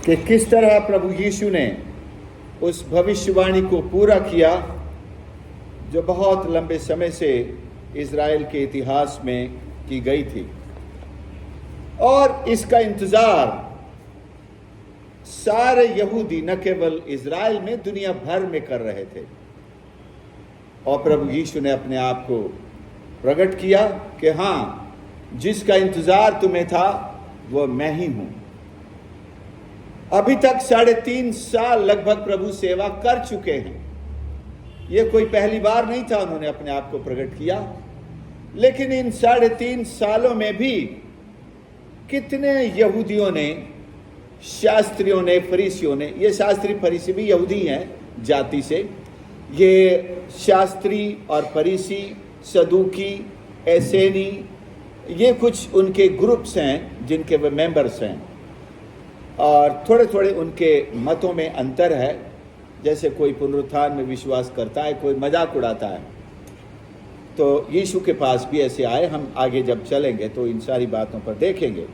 कि किस तरह प्रभु यीशु ने उस भविष्यवाणी को पूरा किया जो बहुत लंबे समय से इज़राइल के इतिहास में की गई थी, और इसका इंतजार सारे यहूदी न केवल इज़राइल में दुनिया भर में कर रहे थे। और प्रभु यीशु ने अपने आप को प्रकट किया कि हाँ, जिसका इंतजार तुम्हें था वो मैं ही हूं। अभी तक 3.5 साल लगभग प्रभु सेवा कर चुके हैं। ये कोई पहली बार नहीं था उन्होंने अपने आप को प्रकट किया, लेकिन इन 3.5 सालों में भी कितने यहूदियों ने, शास्त्रियों ने, फरीसियों ने, ये शास्त्री फरीसी भी यहूदी हैं जाति से, ये शास्त्री और फरीसी, सदूकी, एसेनी, ये कुछ उनके ग्रुप्स हैं जिनके वे मेंबर्स हैं, और थोड़े थोड़े उनके मतों में अंतर है। जैसे कोई पुनरुत्थान में विश्वास करता है, कोई मजाक उड़ाता है। तो यीशु के पास भी ऐसे आए। हम आगे जब चलेंगे तो इन सारी बातों पर देखेंगे।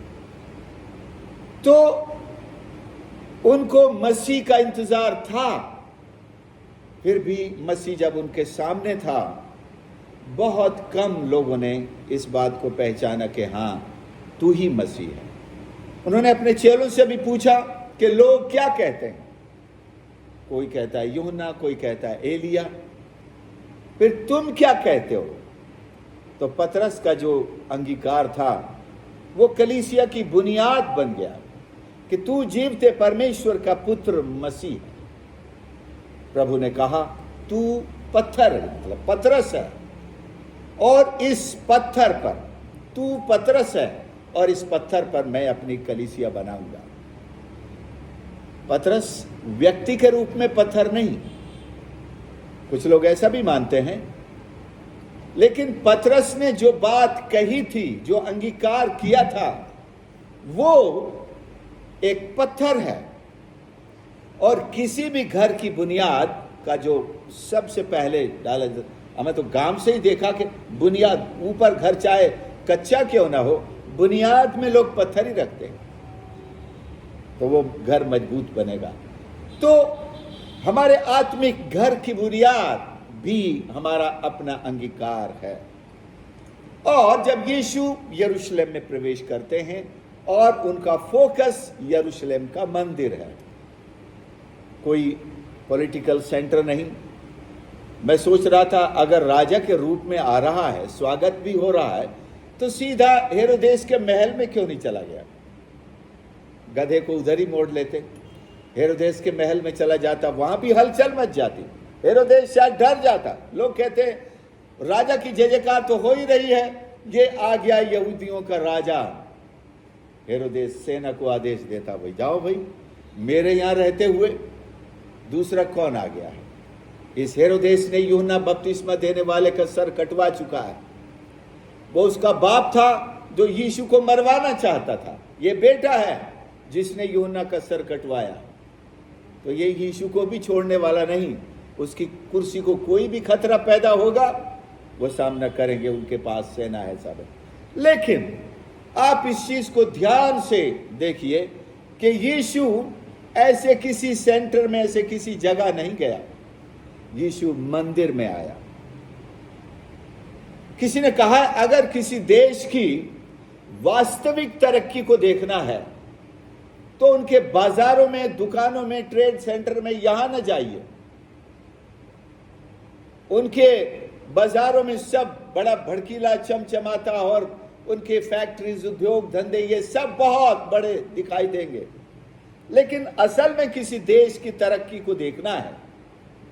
तो उनको मसीह का इंतजार था, फिर भी मसीह जब उनके सामने था, बहुत कम लोगों ने इस बात को पहचाना कि हाँ, तू ही मसीह है। उन्होंने अपने चेलों से भी पूछा कि लोग क्या कहते हैं। कोई कहता है यूहन्ना, कोई कहता है एलिया, फिर तुम क्या कहते हो। तो पतरस का जो अंगीकार था वो कलीसिया की बुनियाद बन गया कि तू जीवते परमेश्वर का पुत्र मसीह है। प्रभु ने कहा तू पत्थर है, मतलब पतरस है, और इस पत्थर पर, तू पतरस है और इस पत्थर पर मैं अपनी कलीसिया बनाऊंगा। पतरस व्यक्ति के रूप में पत्थर नहीं, कुछ लोग ऐसा भी मानते हैं, लेकिन पतरस ने जो बात कही थी, जो अंगीकार किया था, वो एक पत्थर है। और किसी भी घर की बुनियाद का जो सबसे पहले डाला, हमें तो गांव से ही देखा कि बुनियाद, ऊपर घर चाहे कच्चा क्यों ना हो, बुनियाद में लोग पत्थर ही रखते हैं, तो वो घर मजबूत बनेगा। तो हमारे आत्मिक घर की बुनियाद भी हमारा अपना अंगीकार है। और जब यीशु यरूशलेम में प्रवेश करते हैं और उनका फोकस यरूशलेम का मंदिर है, कोई पॉलिटिकल सेंटर नहीं। मैं सोच रहा था अगर राजा के रूप में आ रहा है, स्वागत भी हो रहा है, तो सीधा हेरोदेस के महल में क्यों नहीं चला गया। गधे को उधर ही मोड़ लेते, हेरोदेस के महल में चला जाता, वहां भी हलचल मच जाती, हेरोदेस शायद डर जाता। लोग कहते राजा की जय जयकार तो हो ही रही है, ये आ गया यहूदियों का राजा। हेरोदेस सेना को आदेश देता, भाई जाओ भाई, मेरे यहां रहते हुए दूसरा कौन आ गया है। इस हेरोदेस ने यूहन्ना बपतिस्मा देने वाले का सर कटवा चुका है। वो उसका बाप था जो यीशु को मरवाना चाहता था, ये बेटा है जिसने यूहन्ना का सर कटवाया। तो ये यीशु को भी छोड़ने वाला नहीं, उसकी कुर्सी को कोई भी खतरा पैदा होगा वो सामना करेंगे, उनके पास सेना है सब। लेकिन आप इस चीज को ध्यान से देखिए कि यीशु ऐसे किसी सेंटर में, ऐसे किसी जगह नहीं गया, यीशु मंदिर में आया। किसी ने कहा अगर किसी देश की वास्तविक तरक्की को देखना है तो उनके बाजारों में, दुकानों में, ट्रेड सेंटर में यहां न जाइए। उनके बाजारों में सब बड़ा भड़कीला, चमचमाता, और उनके फैक्ट्रीज, उद्योग धंधे, ये सब बहुत बड़े दिखाई देंगे। लेकिन असल में किसी देश की तरक्की को देखना है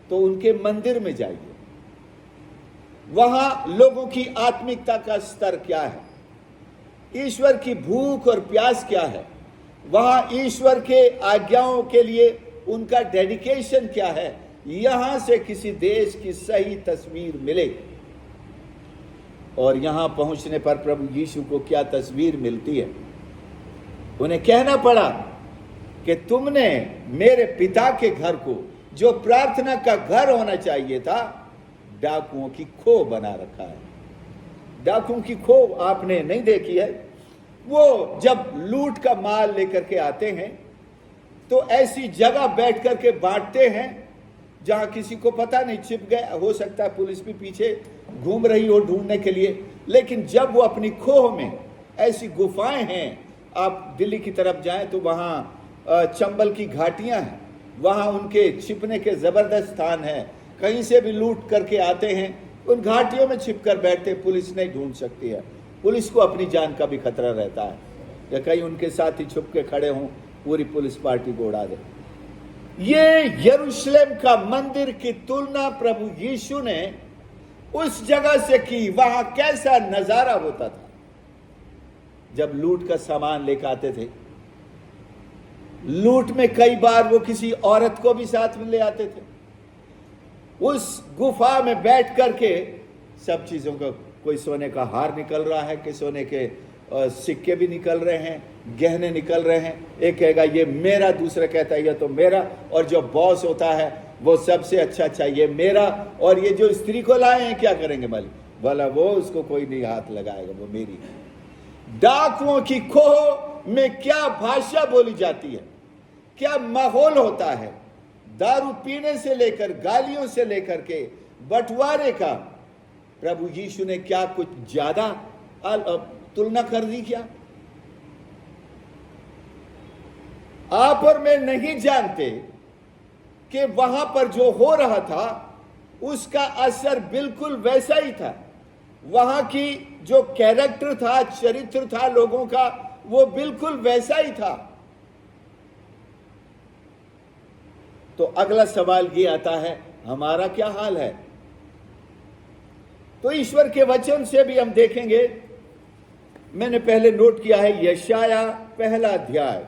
तो उनके मंदिर में जाइए। वहां लोगों की आत्मिकता का स्तर क्या है, ईश्वर की भूख और प्यास क्या है, वहां ईश्वर के आज्ञाओं के लिए उनका डेडिकेशन क्या है, यहां से किसी देश की सही तस्वीर मिलेगी। और यहां पहुंचने पर प्रभु यीशु को क्या तस्वीर मिलती है। उन्हें कहना पड़ा कि तुमने मेरे पिता के घर को, जो प्रार्थना का घर होना चाहिए था, डाकुओं की खो बना रखा है। डाकुओं की खो आपने नहीं देखी है। वो जब लूट का माल लेकर के आते हैं तो ऐसी जगह बैठ करके बांटते हैं जहां किसी को पता नहीं, छिप गए, हो सकता है पुलिस भी पीछे घूम रही हो ढूंढने के लिए। लेकिन जब वो अपनी खोह में, ऐसी गुफाएं हैं, आप दिल्ली की तरफ जाएं तो वहां चंबल की घाटियां हैं, वहां उनके छिपने के जबरदस्त स्थान है। कहीं से भी लूट करके आते हैं, उन घाटियों में छिप कर बैठते, पुलिस नहीं ढूंढ सकती है। पुलिस को अपनी जान का भी खतरा रहता है कि कहीं उनके साथ ही छुप के खड़े हों, पूरी पुलिस पार्टी को उड़ा दे। ये यरूशलेम का मंदिर की तुलना प्रभु यीशु ने उस जगह से की। वहां कैसा नजारा होता था जब लूट का सामान लेकर आते थे। लूट में कई बार वो किसी औरत को भी साथ में ले आते थे। उस गुफा में बैठ करके सब चीजों का, कोई सोने का हार निकल रहा है, कि सोने के सिक्के भी निकल रहे हैं, गहने निकल रहे हैं। एक कहेगा ये मेरा, दूसरा कहता है ये तो मेरा, और जो बॉस होता है वो सबसे अच्छा ये मेरा, और ये जो स्त्री को लाए हैं क्या करेंगे मालिक, बोला वो उसको कोई नहीं हाथ लगाएगा, वो मेरी। डाकुओं की खोह में क्या भाषा बोली जाती है, क्या माहौल होता है, दारू पीने से लेकर, गालियों से लेकर के बंटवारे का। प्रभु यीशु ने क्या कुछ ज्यादा तुलना कर दी क्या? आप और मैं नहीं जानते कि वहां पर जो हो रहा था उसका असर बिल्कुल वैसा ही था। वहां की जो कैरेक्टर था, चरित्र था लोगों का, वो बिल्कुल वैसा ही था। तो अगला सवाल ये आता है, हमारा क्या हाल है? तो ईश्वर के वचन से भी हम देखेंगे। मैंने पहले नोट किया है यशाया पहला अध्याय।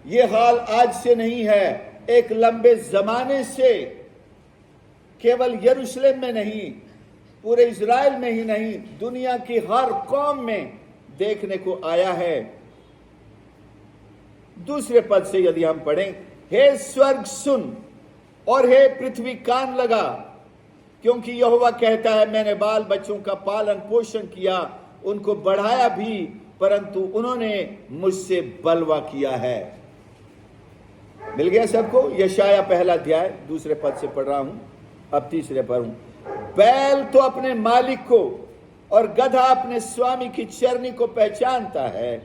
ये हाल आज से नहीं है, एक लंबे जमाने से, केवल यरूशलेम में नहीं, पूरे इज़राइल में ही नहीं, दुनिया की हर कौम में देखने को आया है। दूसरे पद से यदि हम पढ़ें, हे स्वर्ग सुन और हे पृथ्वी कान लगा, क्योंकि यहोवा कहता है मैंने बाल बच्चों का पालन पोषण किया, उनको बढ़ाया भी, परंतु उन्होंने मुझसे बलवा किया है। मिल गया सबको? यशाया पहला अध्याय दूसरे पद से पढ़ रहा हूं, अब तीसरे पर हूं। बैल तो अपने मालिक को और गधा अपने स्वामी की चरनी को पहचानता है,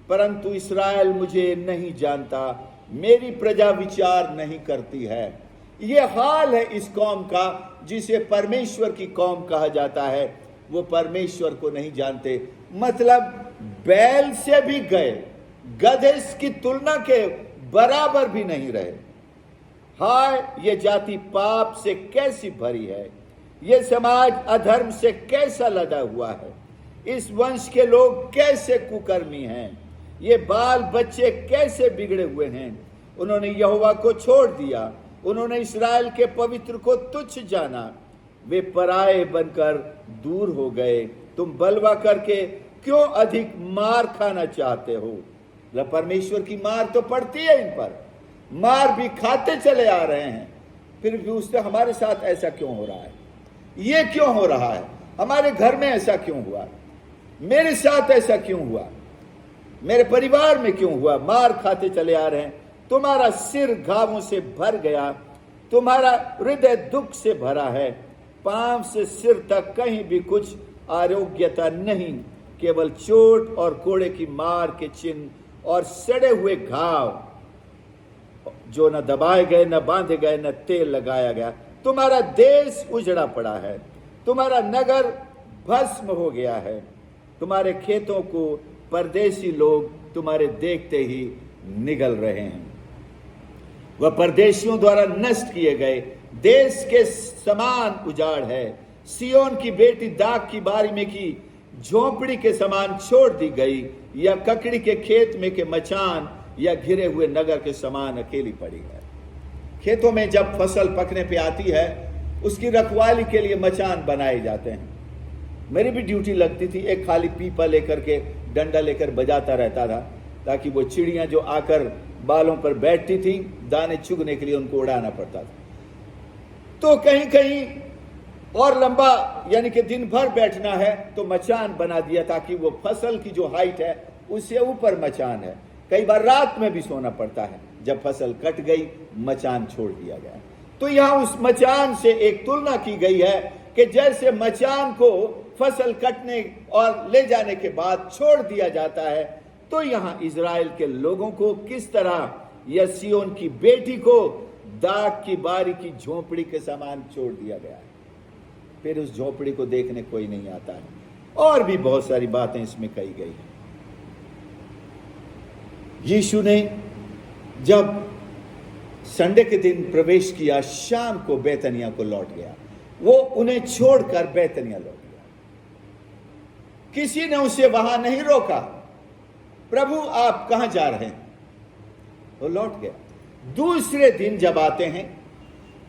परंतु इस्राएल मुझे नहीं जानता, मेरी प्रजा विचार नहीं करती है। यह हाल है इस कौम का जिसे परमेश्वर की कौम कहा जाता है। वो परमेश्वर को नहीं जानते, मतलब बैल से भी गए, गधे की तुलना के बराबर भी नहीं रहे। हाय, ये जाति पाप से कैसी भरी है, ये समाज अधर्म से कैसा लदा हुआ है, इस वंश के लोग कैसे कुकर्मी हैं, ये बाल बच्चे कैसे बिगड़े हुए हैं। उन्होंने यहोवा को छोड़ दिया, उन्होंने इस्राएल के पवित्र को तुच्छ जाना, वे पराये बनकर दूर हो गए। तुम बलवा करके क्यों अधिक मार खाना चाहते हो? परमेश्वर की मार तो पड़ती है इन पर, मार भी खाते चले आ रहे हैं, फिर भी उससे हमारे साथ ऐसा क्यों हो रहा है? ये क्यों हो रहा है? हमारे घर में ऐसा क्यों हुआ? मेरे साथ ऐसा क्यों हुआ? मेरे परिवार में क्यों हुआ? मार खाते चले आ रहे हैं। तुम्हारा सिर घावों से भर गया, तुम्हारा हृदय दुख से भरा है, पांव से सिर तक कहीं भी कुछ आरोग्यता नहीं, केवल चोट और कोड़े की मार के चिन्ह और सड़े हुए घाव, जो न दबाए गए, न बांधे गए, न तेल लगाया गया। तुम्हारा देश उजड़ा पड़ा है, तुम्हारा नगर भस्म हो गया है, तुम्हारे खेतों को परदेशी लोग तुम्हारे देखते ही निगल रहे हैं। वह परदेशियों द्वारा नष्ट किए गए देश के समान उजाड़ है। सियोन की बेटी दाग की बारी में की झोंपड़ी के समान छोड़ दी गई, या ककड़ी के खेत में के मचान, या घिरे हुए नगर के समान अकेली पड़ी है। खेतों में जब फसल पकने पे आती है, उसकी रखवाली के लिए मचान बनाए जाते हैं। मेरी भी ड्यूटी लगती थी, एक खाली पीपा लेकर के, डंडा लेकर बजाता रहता था, ताकि वो चिड़ियां जो आकर बालों पर बैठती थी, दाने चुगने के लिए उनको उड़ाना पड़ता था। तो कहीं कहीं और लंबा, यानी कि दिन भर बैठना है, तो मचान बना दिया, ताकि वो फसल की जो हाइट है उससे ऊपर मचान है, कई बार रात में भी सोना पड़ता है। जब फसल कट गई, मचान छोड़ दिया गया। तो यहां उस मचान से एक तुलना की गई है कि जैसे मचान को फसल कटने और ले जाने के बाद छोड़ दिया जाता है, तो यहां इजराइल के लोगों को किस तरह या सिय्योन की बेटी को दाग की बारी की झोपड़ी के समान छोड़ दिया गया है। फिर उस झोपड़ी को देखने कोई नहीं आता है। और भी बहुत सारी बातें इसमें कही गई हैं। यीशु ने जब संडे के दिन प्रवेश किया, शाम को बैतनिया को लौट गया। वो उन्हें छोड़कर बैतनिया लौट गया। किसी ने उसे वहां नहीं रोका, प्रभु आप कहां जा रहे हैं? वो लौट गया। दूसरे दिन जब आते हैं,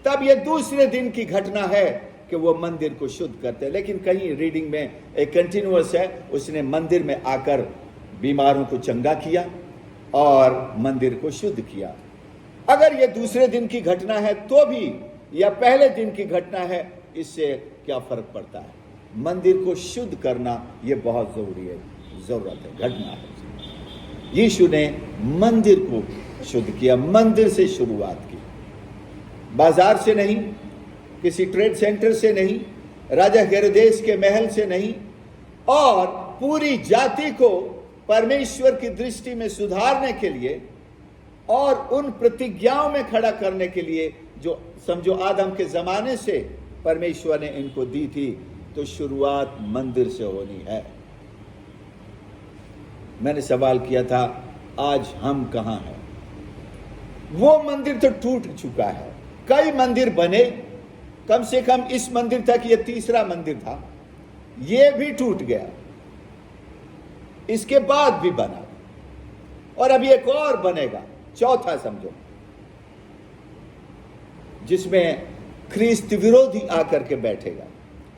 तब ये दूसरे दिन की घटना है कि वो मंदिर को शुद्ध करते हैं। लेकिन कहीं रीडिंग में एक कंटिन्यूअस है, उसने मंदिर में आकर बीमारों को चंगा किया और मंदिर को शुद्ध किया। अगर ये दूसरे दिन की घटना है तो भी, या पहले दिन की घटना है, इससे क्या फर्क पड़ता है? मंदिर को शुद्ध करना ये बहुत जरूरी है, जरूरत है, घटना है। यीशु ने मंदिर को शुद्ध किया, मंदिर से शुरुआत की, बाजार से नहीं, किसी ट्रेड सेंटर से नहीं, राजा हेरोदेस के महल से नहीं, और पूरी जाति को परमेश्वर की दृष्टि में सुधारने के लिए और उन प्रतिज्ञाओं में खड़ा करने के लिए जो समझो आदम के जमाने से परमेश्वर ने इनको दी थी। तो शुरुआत मंदिर से होनी है। मैंने सवाल किया था, आज हम कहां हैं? वो मंदिर तो टूट चुका है। कई मंदिर बने, कम से कम इस मंदिर तक ये तीसरा मंदिर था, ये भी टूट गया। इसके बाद भी बना और अभी एक और बनेगा, चौथा समझो, जिसमें ख्रिस्त विरोधी आकर के बैठेगा,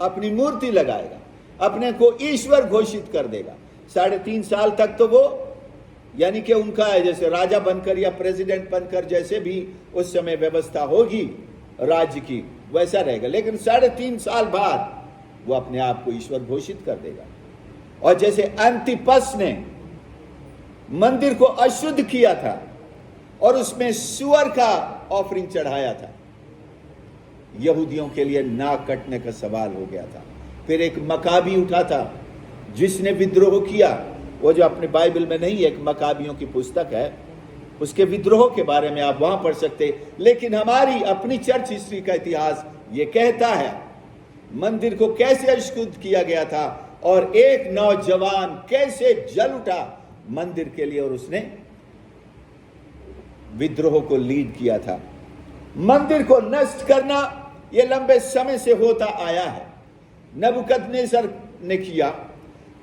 अपनी मूर्ति लगाएगा, अपने को ईश्वर घोषित कर देगा। 3.5 साल तक तो वो, यानी कि उनका जैसे राजा बनकर या प्रेसिडेंट बनकर जैसे भी उस समय व्यवस्था होगी राज्य की, वैसा रहेगा। लेकिन 3.5 साल बाद वो अपने आप को ईश्वर घोषित कर देगा। और जैसे अंतिपस ने मंदिर को अशुद्ध किया था और उसमें सुअर का ऑफरिंग चढ़ाया था, यहूदियों के लिए नाक कटने का सवाल हो गया था। फिर एक मकाबी उठा था जिसने विद्रोह किया। वो जो अपने बाइबल में नहीं, एक मकाबियों की पुस्तक है, उसके विद्रोह के बारे में आप वहां पढ़ सकते। लेकिन हमारी अपनी चर्च हिस्ट्री का इतिहास ये कहता है मंदिर को कैसे अशुद्ध किया गया था और एक नौजवान कैसे जल उठा मंदिर के लिए और उसने विद्रोह को लीड किया था। मंदिर को नष्ट करना यह लंबे समय से होता आया है। नबूकदनेस्सर ने किया,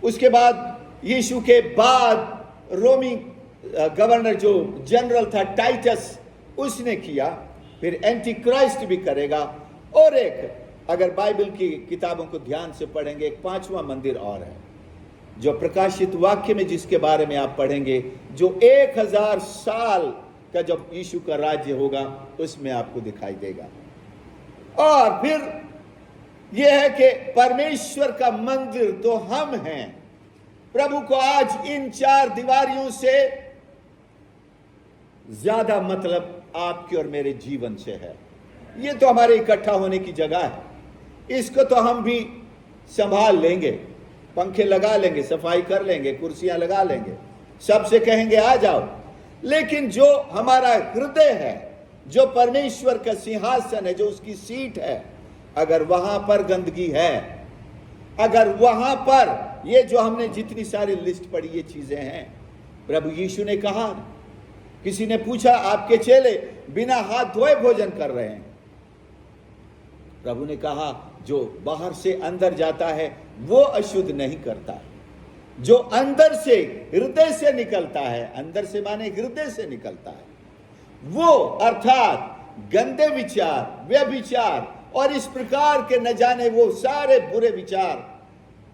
उसके बाद यीशु के बाद रोमी गवर्नर जो जनरल था टाइटस, उसने किया, फिर एंटी क्राइस्ट भी करेगा। और एक, अगर बाइबल की किताबों को ध्यान से पढ़ेंगे, एक 5वां मंदिर और है जो प्रकाशित वाक्य में जिसके बारे में आप पढ़ेंगे, जो 1000 साल का जब यीशु का राज्य होगा उसमें आपको दिखाई देगा। और फिर यह है कि परमेश्वर का मंदिर तो हम हैं। प्रभु को आज इन 4 दीवारियों से ज्यादा मतलब आपके और मेरे जीवन से है। ये तो हमारे इकट्ठा होने की जगह है, इसको तो हम भी संभाल लेंगे, पंखे लगा लेंगे, सफाई कर लेंगे, कुर्सियां लगा लेंगे, सबसे कहेंगे आ जाओ। लेकिन जो हमारा हृदय है, जो परमेश्वर का सिंहासन है, जो उसकी सीट है, अगर वहां पर गंदगी है, अगर वहां पर ये जो हमने जितनी सारी लिस्ट पढ़ी ये चीजें हैं, प्रभु यीशु ने कहा, किसी ने पूछा आपके चेले बिना हाथ धोए भोजन कर रहे हैं। प्रभु ने कहा जो बाहर से अंदर जाता है वो अशुद्ध नहीं करता, जो अंदर से हृदय से निकलता है, अंदर से माने हृदय से निकलता है, वो अर्थात गंदे विचार, व्यभिचार और इस प्रकार के न जाने वो सारे बुरे विचार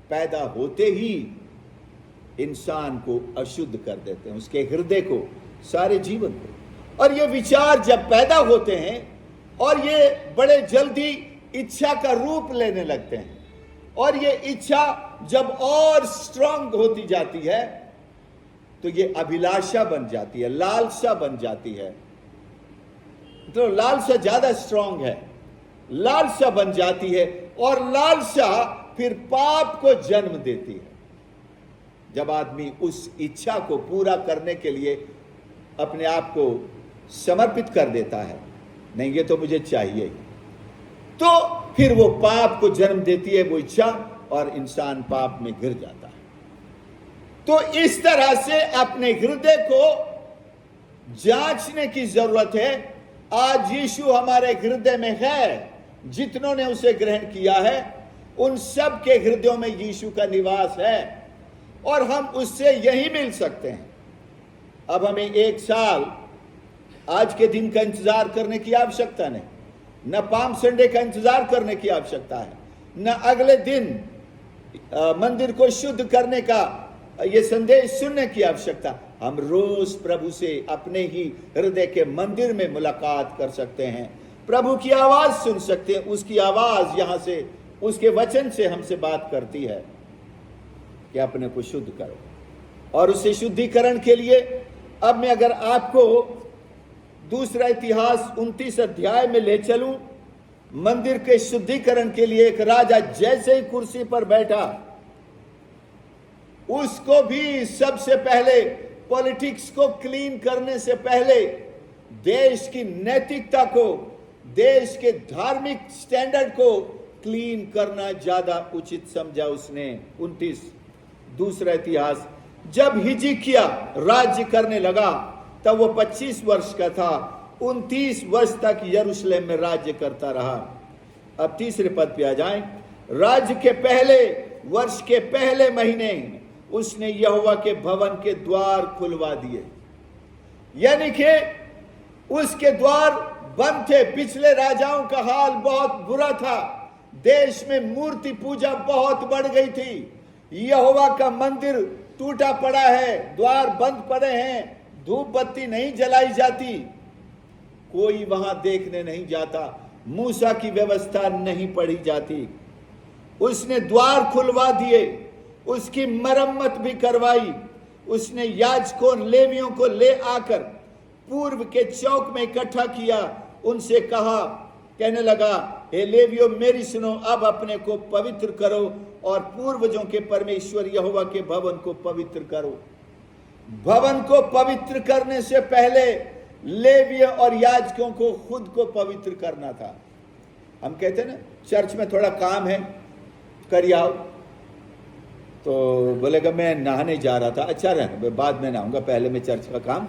पैदा होते ही इंसान को अशुद्ध कर देते हैं, उसके हृदय को, सारे जीवन को। और ये विचार जब पैदा होते हैं और ये बड़े जल्दी इच्छा का रूप लेने लगते हैं, और ये इच्छा जब और स्ट्रांग होती जाती है तो ये अभिलाषा बन जाती है, लालसा बन जाती है। तो लालसा ज्यादा स्ट्रांग है, लालसा बन जाती है, और लालसा फिर पाप को जन्म देती है। जब आदमी उस इच्छा को पूरा करने के लिए अपने आप को समर्पित कर देता है, नहीं ये तो मुझे चाहिए, तो फिर वो पाप को जन्म देती है वो इच्छा, और इंसान पाप में गिर जाता है। तो इस तरह से अपने हृदय को जांचने की जरूरत है। आज यीशु हमारे हृदय में है, जितनों ने उसे ग्रहण किया है उन सब के हृदयों में यीशु का निवास है, और हम उससे यही मिल सकते हैं। अब हमें 1 साल आज के दिन का इंतजार करने की आवश्यकता नहीं, न पाम संडे का इंतजार करने की आवश्यकता है, न अगले दिन मंदिर को शुद्ध करने का ये संदेश सुनने की आवश्यकता। हम रोज प्रभु से अपने ही हृदय के मंदिर में मुलाकात कर सकते हैं, प्रभु की आवाज सुन सकते हैं। उसकी आवाज यहां से, उसके वचन से हमसे बात करती है कि अपने को शुद्ध करो। और उसे शुद्धिकरण के लिए अब मैं अगर आपको दूसरा इतिहास 29 अध्याय में ले चलूं, मंदिर के शुद्धिकरण के लिए एक राजा जैसे ही कुर्सी पर बैठा, उसको भी सबसे पहले पॉलिटिक्स को क्लीन करने से पहले देश की नैतिकता को, देश के धार्मिक स्टैंडर्ड को क्लीन करना ज्यादा उचित समझा उसने। 29 दूसरा इतिहास, जब हिजकिय्याह राज्य करने लगा तब वो 25 वर्ष का था, 29 वर्ष तक यरूशलेम में राज्य करता रहा। अब तीसरे पद पे आ जाएं। राज्य के पहले वर्ष के पहले महीने उसने यहोवा के भवन के द्वार खुलवा दिए, यानी कि उसके द्वार बंद थे। पिछले राजाओं का हाल बहुत बुरा था, देश में मूर्ति पूजा बहुत बढ़ गई थी, यहोवा का मंदिर टूटा पड़ा है, द्वार बंद पड़े हैं, धूप बत्ती नहीं जलाई जाती, कोई वहां देखने नहीं जाता, मूसा की व्यवस्था नहीं पढ़ी जाती। उसने द्वार खुलवा दिए, उसकी मरम्मत भी करवाई। उसने याजकों लेवियों को ले आकर पूर्व के चौक में इकट्ठा किया, उनसे कहा, कहने लगा, हे लेवियों मेरी सुनो, अब अपने को पवित्र करो और पूर्वजों के परमेश्वर यहोवा के भवन को पवित्र करो। भवन को पवित्र करने से पहले लेवियों और याजकों को खुद को पवित्र करना था। हम कहते हैं ना, चर्च में थोड़ा काम है, कर आओ, तो बोलेगा मैं नहाने जा रहा था, अच्छा रहना, बाद में नहाऊंगा, पहले मैं चर्च का काम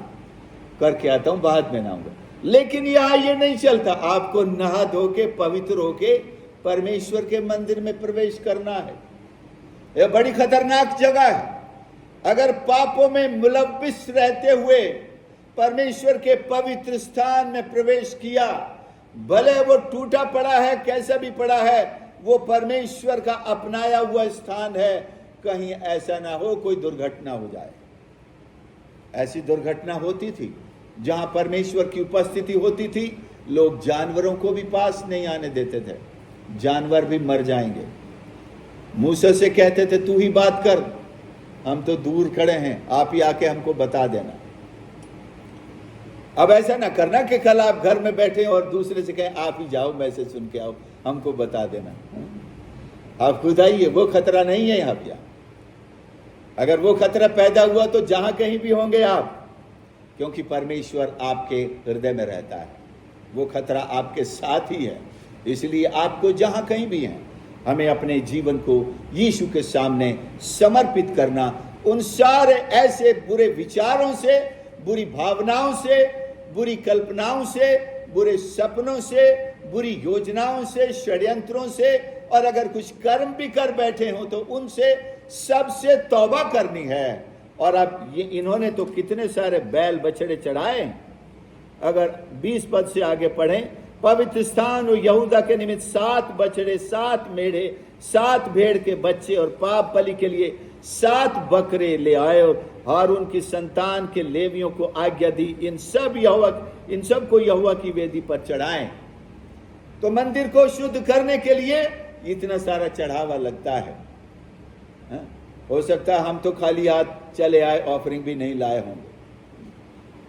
करके आता हूं, बाद में नहाऊंगा। लेकिन यहां ये नहीं चलता, आपको नहा धो के पवित्र होके परमेश्वर के मंदिर में प्रवेश करना है। यह बड़ी खतरनाक जगह है। अगर पापों में मुलव्विस रहते हुए परमेश्वर के पवित्र स्थान में प्रवेश किया, भले वो टूटा पड़ा है, कैसा भी पड़ा है, वो परमेश्वर का अपनाया हुआ स्थान है, कहीं ऐसा ना हो कोई दुर्घटना हो जाए। ऐसी दुर्घटना होती थी जहां परमेश्वर की उपस्थिति होती थी, लोग जानवरों को भी पास नहीं आने देते थे, जानवर भी मर जाएंगे। मूसा से कहते थे तू ही बात कर, हम तो दूर खड़े हैं, आप ही आके हमको बता देना। अब ऐसा ना करना कि कल आप घर में बैठे और दूसरे से कहें आप ही जाओ, मैसेज सुन के आओ, हमको बता देना। आप खुद आइए, वो खतरा नहीं है यहाँ पे। अगर वो खतरा पैदा हुआ तो जहां कहीं भी होंगे आप, क्योंकि परमेश्वर आपके हृदय में रहता है, वो खतरा आपके साथ ही है। इसलिए आपको जहां कहीं भी हैं, हमें अपने जीवन को यीशु के सामने समर्पित करना, उन सारे ऐसे बुरे विचारों से, बुरी भावनाओं से, बुरी कल्पनाओं से, बुरे सपनों से, बुरी योजनाओं से, षड्यंत्रों से, और अगर कुछ कर्म भी कर बैठे हो तो उनसे सबसे तौबा करनी है। और अब ये इन्होंने तो कितने सारे बैल बछड़े चढ़ाए। अगर 20 पद से आगे पढ़ें, पवित्र स्थान और यहूदा के निमित्त 7 बछड़े, 7 मेढ़े, 7 भेड़ के बच्चे और पाप बलि के लिए 7 बकरे ले आए, और हारून की संतान के लेवियों को आज्ञा दी, इन सब को यहोवा की वेदी पर चढ़ाएं। तो मंदिर को शुद्ध करने के लिए इतना सारा चढ़ावा लगता है। हो सकता है हम तो खाली हाथ चले आए, ऑफरिंग भी नहीं लाए होंगे,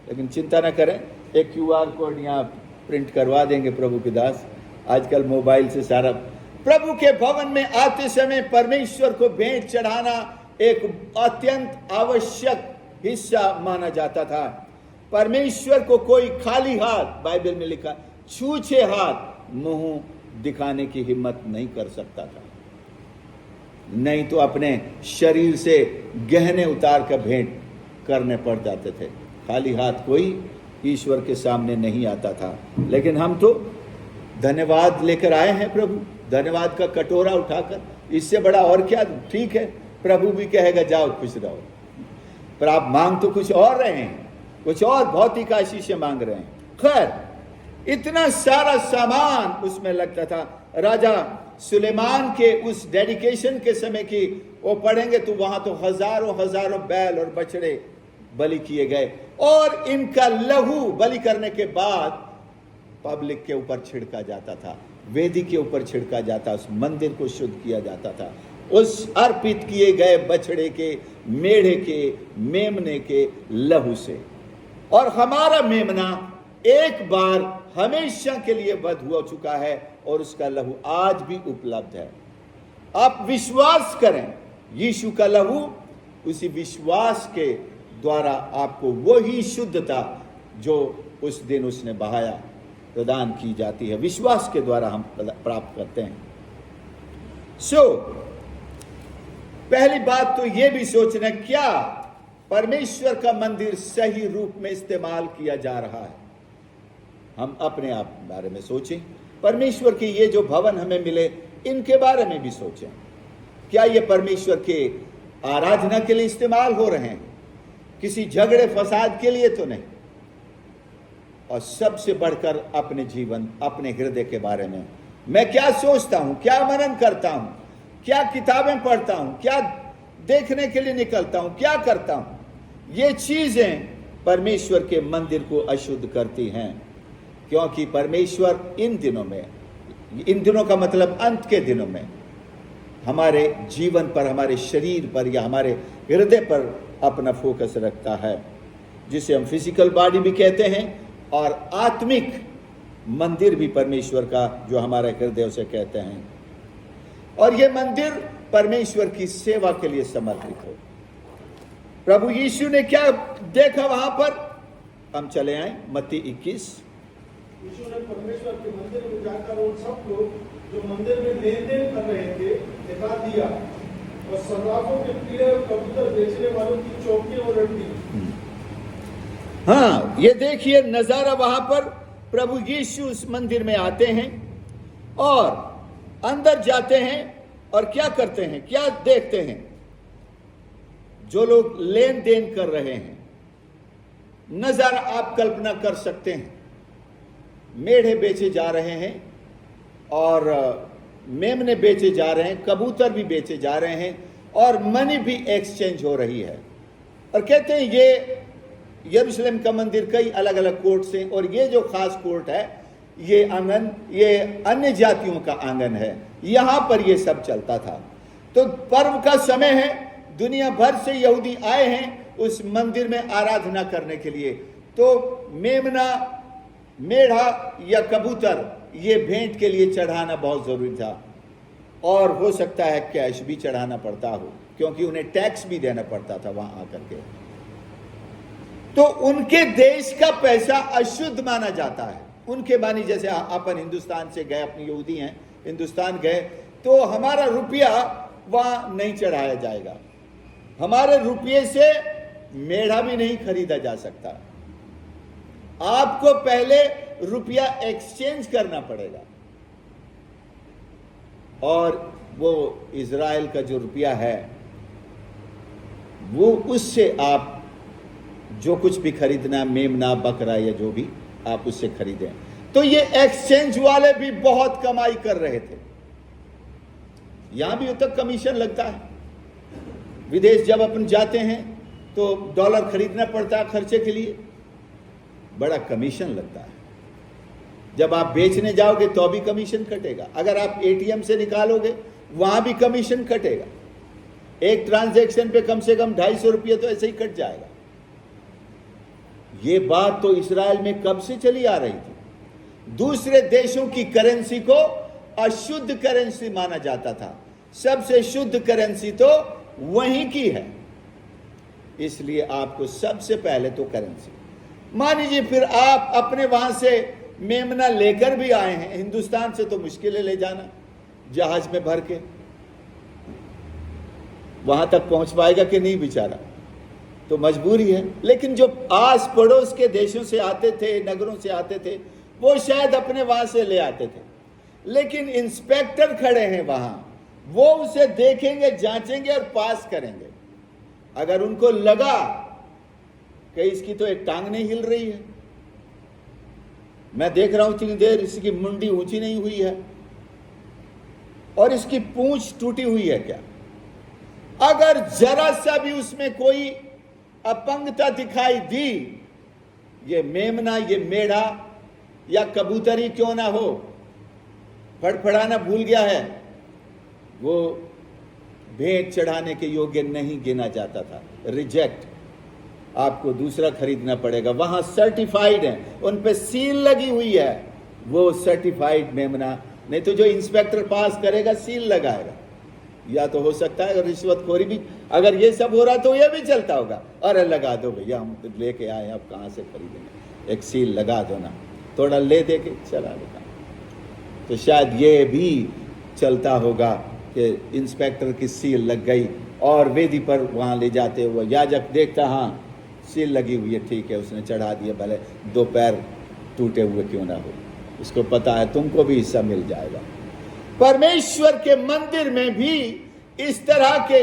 लेकिन चिंता न करें, एक QR कोड यहाँ प्रिंट करवा देंगे प्रभु के दास। आजकल मोबाइल से सारा। प्रभु के भवन में आते समय परमेश्वर को भेंट चढ़ाना एक अत्यंत आवश्यक हिस्सा माना जाता था। परमेश्वर को कोई खाली हाथ, बाइबल में लिखा, छूछे हाथ मुंह दिखाने की हिम्मत नहीं कर सकता था, नहीं तो अपने शरीर से गहने उतार कर भेंट करने पड़ जाते थे। खाली हाथ कोई ईश्वर के सामने नहीं आता था। लेकिन हम तो धन्यवाद लेकर आए हैं प्रभु, धन्यवाद का कटोरा उठाकर, इससे बड़ा और क्या। ठीक है, प्रभु भी कहेगा जाओ खुश रहो, पर आप मांग तो कुछ और रहे हैं, कुछ और भौतिक आशीषें मांग रहे हैं। खैर, इतना सारा सामान उसमें लगता था। राजा सुलेमान के उस डेडिकेशन के समय की वो पढ़ेंगे तो वहां तो हजारों हजारों बैल और बछड़े बलि किए गए, और इनका लहू बलि करने के बाद पब्लिक के ऊपर छिड़का जाता था, वेदी के ऊपर छिड़का जाता, उस मंदिर को शुद्ध किया जाता था उस अर्पित किए गए बछड़े के, मेढ़े के, मेमने के लहू से। और हमारा मेमना एक बार हमेशा के लिए वध हो चुका है और उसका लहू आज भी उपलब्ध है। आप विश्वास करें, यीशु का लहू, उसी विश्वास के द्वारा आपको वही शुद्धता जो उस दिन उसने बहाया प्रदान की जाती है। विश्वास के द्वारा हम प्राप्त करते हैं। पहली बात तो यह भी सोचना, क्या परमेश्वर का मंदिर सही रूप में इस्तेमाल किया जा रहा है। हम अपने आप बारे में सोचें, परमेश्वर के ये जो भवन हमें मिले इनके बारे में भी सोचें, क्या ये परमेश्वर के आराधना के लिए इस्तेमाल हो रहे हैं, किसी झगड़े फसाद के लिए तो नहीं। और सबसे बढ़कर अपने जीवन, अपने हृदय के बारे में मैं क्या सोचता हूं, क्या मनन करता हूं, क्या किताबें पढ़ता हूं, क्या देखने के लिए निकलता हूं, क्या करता हूं। ये चीजें परमेश्वर के मंदिर को अशुद्ध करती हैं, क्योंकि परमेश्वर इन दिनों का मतलब अंत के दिनों में हमारे जीवन पर, हमारे शरीर पर या हमारे हृदय पर अपना फोकस रखता है, जिसे हम फिजिकल बॉडी भी कहते हैं और आत्मिक मंदिर भी परमेश्वर का जो हमारे हृदय से कहते हैं। और यह मंदिर परमेश्वर की सेवा के लिए समर्पित हो। प्रभु यीशु ने क्या देखा वहां पर, हम चले आए मत्ती 21। यीशु ने परमेश्वर के मंदिर में जाकर उन सब लोग जो मंदिर में लेन देन कर रहे थे दिखा दिया, और सर्राफों के कीड़े और कबूतर बेचने वालों की चौकियां उलट दी। हाँ, ये देखिए नजारा वहां पर। प्रभु यीशु उस मंदिर में आते हैं और अंदर जाते हैं और क्या करते हैं, क्या देखते हैं। जो लोग लेन देन कर रहे हैं, नजारा आप कल्पना कर सकते हैं। मेढ़े बेचे जा रहे हैं और मेमने बेचे जा रहे हैं, कबूतर भी बेचे जा रहे हैं और मनी भी एक्सचेंज हो रही है। और कहते हैं ये यरूशलेम का मंदिर कई अलग अलग कोर्ट से, और ये जो खास कोर्ट है, ये आंगन, ये अन्य जातियों का आंगन है, यहां पर ये सब चलता था। तो पर्व का समय है, दुनिया भर से यहूदी आए हैं उस मंदिर में आराधना करने के लिए। तो मेमना, मेढ़ा या कबूतर ये भेंट के लिए चढ़ाना बहुत जरूरी था, और हो सकता है कैश भी चढ़ाना पड़ता हो, क्योंकि उन्हें टैक्स भी देना पड़ता था वहां आकर के। तो उनके देश का पैसा अशुद्ध माना जाता है। उनके मानी, जैसे अपन हिंदुस्तान से गए, अपने यहूदी हैं, हिंदुस्तान गए, तो हमारा रुपया वहां नहीं चढ़ाया जाएगा, हमारे रुपये से मेढ़ा भी नहीं खरीदा जा सकता। आपको पहले रुपया एक्सचेंज करना पड़ेगा, और वो इजराइल का जो रुपया है, वो उससे आप जो कुछ भी खरीदना, मेमना, बकरा या जो भी, आप उससे खरीदें। तो ये एक्सचेंज वाले भी बहुत कमाई कर रहे थे। यहां भी तक कमीशन लगता है। विदेश जब अपन जाते हैं तो डॉलर खरीदना पड़ता है खर्चे के लिए, बड़ा कमीशन लगता है। जब आप बेचने जाओगे तो भी कमीशन कटेगा, अगर आप एटीएम से निकालोगे वहां भी कमीशन कटेगा। एक ट्रांजैक्शन पे कम से कम 250 रुपये तो ऐसे ही कट जाएगा। ये बात तो इस्राएल में कब से चली आ रही थी। दूसरे देशों की करेंसी को अशुद्ध करेंसी माना जाता था, सबसे शुद्ध करेंसी तो वहीं की है। इसलिए आपको सबसे पहले तो करेंसी, मान लीजिए फिर आप अपने वहां से मेमना लेकर भी आए हैं, हिंदुस्तान से तो मुश्किल है ले जाना, जहाज में भर के वहां तक पहुंच पाएगा कि नहीं बेचारा, तो मजबूरी है। लेकिन जो आस पड़ोस के देशों से आते थे, नगरों से आते थे, वो शायद अपने वहां से ले आते थे। लेकिन इंस्पेक्टर खड़े हैं वहां, वो उसे देखेंगे, जांचेंगे और पास करेंगे। अगर उनको लगा कि इसकी तो एक टांग नहीं हिल रही है, मैं देख रहा हूं इतनी देर इसकी मुंडी ऊंची नहीं हुई है और इसकी पूंछ टूटी हुई है क्या, अगर जरा सा भी उसमें कोई अपंगता दिखाई दी, ये मेमना, ये मेढ़ा या कबूतरी क्यों ना हो, फड़फड़ाना भूल गया है, वो भेंट चढ़ाने के योग्य नहीं गिना जाता था, रिजेक्ट। आपको दूसरा खरीदना पड़ेगा। वहां सर्टिफाइड है, उन पे सील लगी हुई है, वो सर्टिफाइड मेमना, नहीं तो जो इंस्पेक्टर पास करेगा सील लगाएगा। या तो हो सकता है रिश्वतखोरी भी, अगर ये सब हो रहा तो ये भी चलता होगा, अरे लगा दो भैया, हम तो लेके आए, अब कहाँ से खरीदेंगे, एक सील लगा दो ना, थोड़ा ले दे के चला लेगा। तो शायद ये भी चलता होगा कि इंस्पेक्टर की सील लग गई और वेदी पर वहाँ ले जाते हुए याजक देखता, हाँ सील लगी हुई है, ठीक है, उसने चढ़ा दिया, भले 2 पैर टूटे हुए क्यों ना हो, उसको पता है तुमको भी हिस्सा मिल जाएगा। परमेश्वर के मंदिर में भी इस तरह के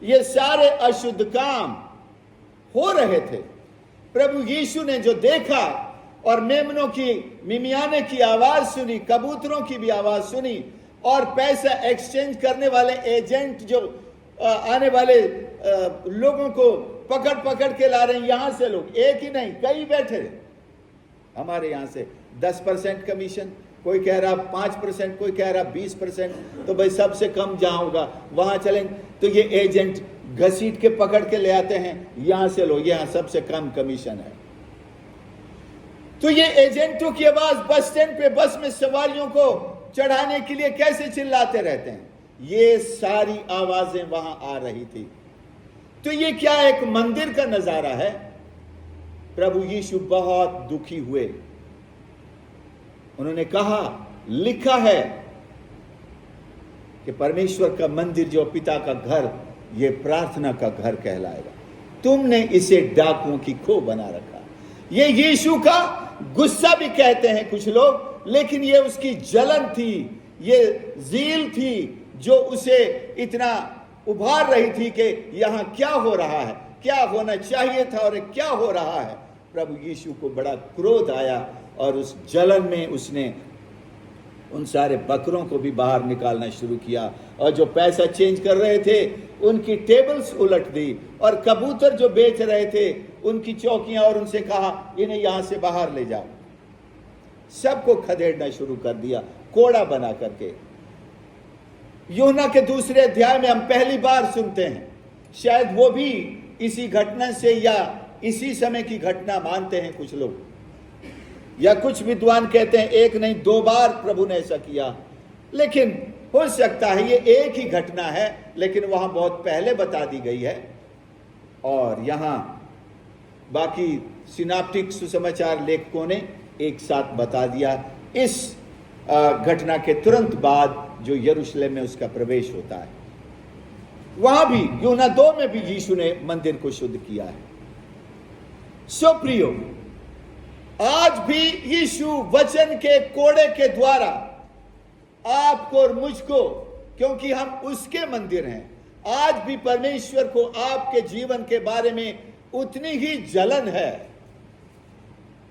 ये सारे अशुद्ध काम हो रहे थे। प्रभु यीशु ने जो देखा और मेमनों की, मिमियाने की आवाज सुनी, कबूतरों की भी आवाज सुनी, और पैसा एक्सचेंज करने वाले एजेंट जो आने वाले लोगों को पकड़ पकड़ के ला रहे हैं, यहां से लोग, एक ही नहीं कई बैठे, हमारे यहां से 10% कमीशन, कोई कह रहा 5%, कोई कह रहा 20%, तो भाई सबसे कम जहां होगा वहां चलेंगे। तो ये एजेंट घसीट के पकड़ के ले आते हैं, यहां से लो, यहां सबसे कम कमीशन है। तो ये एजेंटों की आवाज बस स्टैंड पे बस में सवारियों को चढ़ाने के लिए कैसे चिल्लाते रहते हैं, ये सारी आवाजें वहां आ रही थी। तो ये क्या एक मंदिर का नजारा है। प्रभु यीशु बहुत दुखी हुए, उन्होंने कहा, लिखा है कि परमेश्वर का मंदिर जो पिता का घर, ये प्रार्थना का घर कहलाएगा, तुमने इसे डाकुओं की खो बना रखा। ये यीशु का गुस्सा भी कहते हैं कुछ लोग, लेकिन ये उसकी जलन थी, ये ज़ील थी जो उसे इतना उभार रही थी कि यहां क्या हो रहा है, क्या होना चाहिए था और क्या हो रहा है। प्रभु यीशु को बड़ा क्रोध आया और उस जलन में उसने उन सारे बकरों को भी बाहर निकालना शुरू किया, और जो पैसा चेंज कर रहे थे उनकी टेबल्स उलट दी, और कबूतर जो बेच रहे थे उनकी चौकियां, और उनसे कहा इन्हें यहां से बाहर ले जाओ। सबको खदेड़ना शुरू कर दिया, कोड़ा बना करके। यूहन्ना के दूसरे अध्याय में हम पहली बार सुनते हैं, शायद वो भी इसी घटना से या इसी समय की घटना मानते हैं कुछ लोग, या कुछ विद्वान कहते हैं 1 नहीं 2 बार प्रभु ने ऐसा किया। लेकिन हो सकता है ये एक ही घटना है, लेकिन वहां बहुत पहले बता दी गई है, और यहां बाकी सिनाप्टिक सुसमाचार लेखकों ने एक साथ बता दिया इस घटना के तुरंत बाद जो यरूशलेम में उसका प्रवेश होता है। वहां भी यूहन्ना 2 में भी यीशु ने मंदिर को शुद्ध किया है। सो प्रियो, आज भी यीशु वचन के कोड़े के द्वारा आपको और मुझको, क्योंकि हम उसके मंदिर हैं, आज भी परमेश्वर को आपके जीवन के बारे में उतनी ही जलन है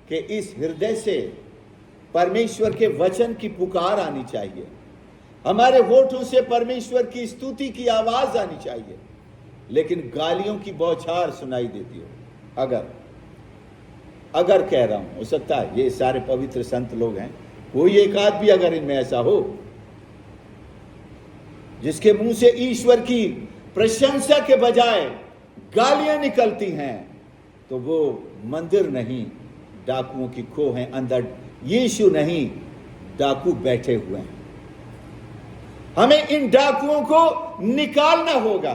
कि इस हृदय से परमेश्वर के वचन की पुकार आनी चाहिए, हमारे होठों से परमेश्वर की स्तुति की आवाज आनी चाहिए, लेकिन गालियों की बौछार सुनाई देती हो। अगर कह रहा हूं, हो सकता है ये सारे पवित्र संत लोग हैं, कोई एक आध भी अगर इनमें ऐसा हो जिसके मुंह से ईश्वर की प्रशंसा के बजाय गालियां निकलती हैं, तो वो मंदिर नहीं, डाकुओं की खो है। अंदर यीशु नहीं, डाकू बैठे हुए हैं। हमें इन डाकुओं को निकालना होगा,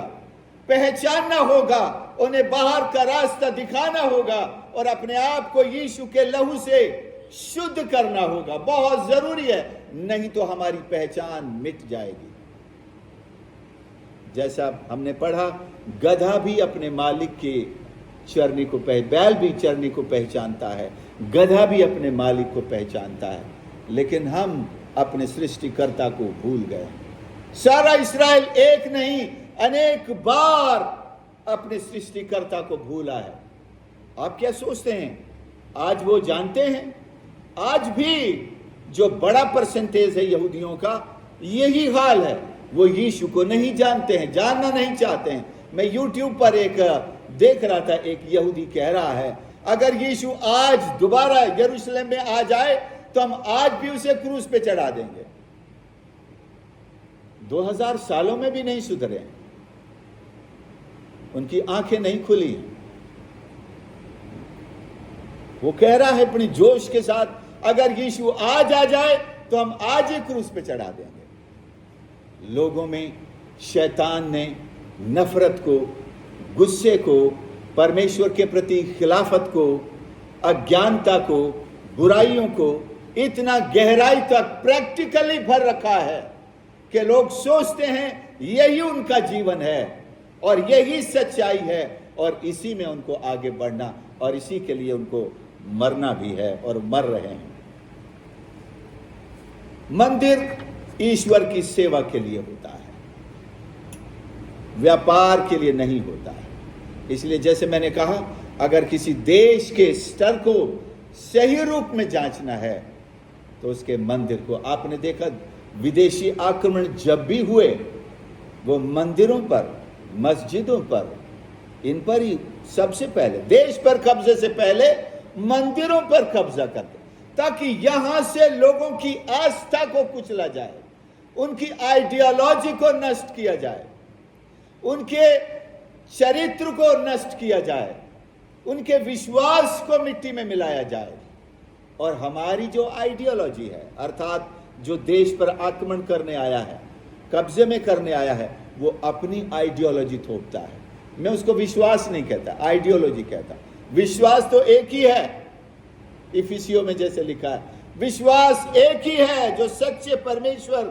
पहचानना होगा, उन्हें बाहर का रास्ता दिखाना होगा और अपने आप को यीशु के लहू से शुद्ध करना होगा। बहुत जरूरी है, नहीं तो हमारी पहचान मिट जाएगी। जैसा हमने पढ़ा, गधा भी अपने मालिक के चरनी को बैल भी चरनी को पहचानता है, गधा भी अपने मालिक को पहचानता है, लेकिन हम अपने सृष्टिकर्ता को भूल गए। सारा इस्राएल एक नहीं, अनेक बार अपने सृष्टिकर्ता को भूला है। आप क्या सोचते हैं, आज वो जानते हैं? आज भी जो बड़ा परसेंटेज है यहूदियों का, यही हाल है। वो यीशु को नहीं जानते हैं, जानना नहीं चाहते हैं। मैं YouTube पर एक देख रहा था, एक यहूदी कह रहा है, अगर यीशु आज दोबारा यरूशलेम में आ जाए तो हम आज भी उसे क्रूस पे चढ़ा देंगे। 2000 सालों में भी नहीं सुधरे, उनकी आंखें नहीं खुली। वो कह रहा है अपनी जोश के साथ, अगर यीशु आज आ जाए तो हम आज ही क्रूस पे चढ़ा देंगे। लोगों में शैतान ने नफरत को, गुस्से को, परमेश्वर के प्रति खिलाफत को, अज्ञानता को, बुराइयों को इतना गहराई तक प्रैक्टिकली भर रखा है कि लोग सोचते हैं यही उनका जीवन है और यही सच्चाई है और इसी में उनको आगे बढ़ना और इसी के लिए उनको मरना भी है और मर रहे हैं। मंदिर ईश्वर की सेवा के लिए होता है, व्यापार के लिए नहीं होता है। इसलिए जैसे मैंने कहा, अगर किसी देश के स्तर को सही रूप में जांचना है तो उसके मंदिर को, आपने देखा विदेशी आक्रमण जब भी हुए वो मंदिरों पर, मस्जिदों पर, इन पर ही सबसे पहले, देश पर कब्जे से पहले मंदिरों पर कब्जा करते, ताकि यहां से लोगों की आस्था को कुचला जाए, उनकी आइडियोलॉजी को नष्ट किया जाए, उनके चरित्र को नष्ट किया जाए, उनके विश्वास को मिट्टी में मिलाया जाए। और हमारी जो आइडियोलॉजी है, अर्थात जो देश पर आक्रमण करने आया है, कब्जे में करने आया है, वो अपनी आइडियोलॉजी थोपता है। मैं उसको विश्वास नहीं कहता, आइडियोलॉजी कहता। विश्वास तो एक ही है, इफिसियों में जैसे लिखा है, विश्वास एक ही है, जो सच्चे परमेश्वर,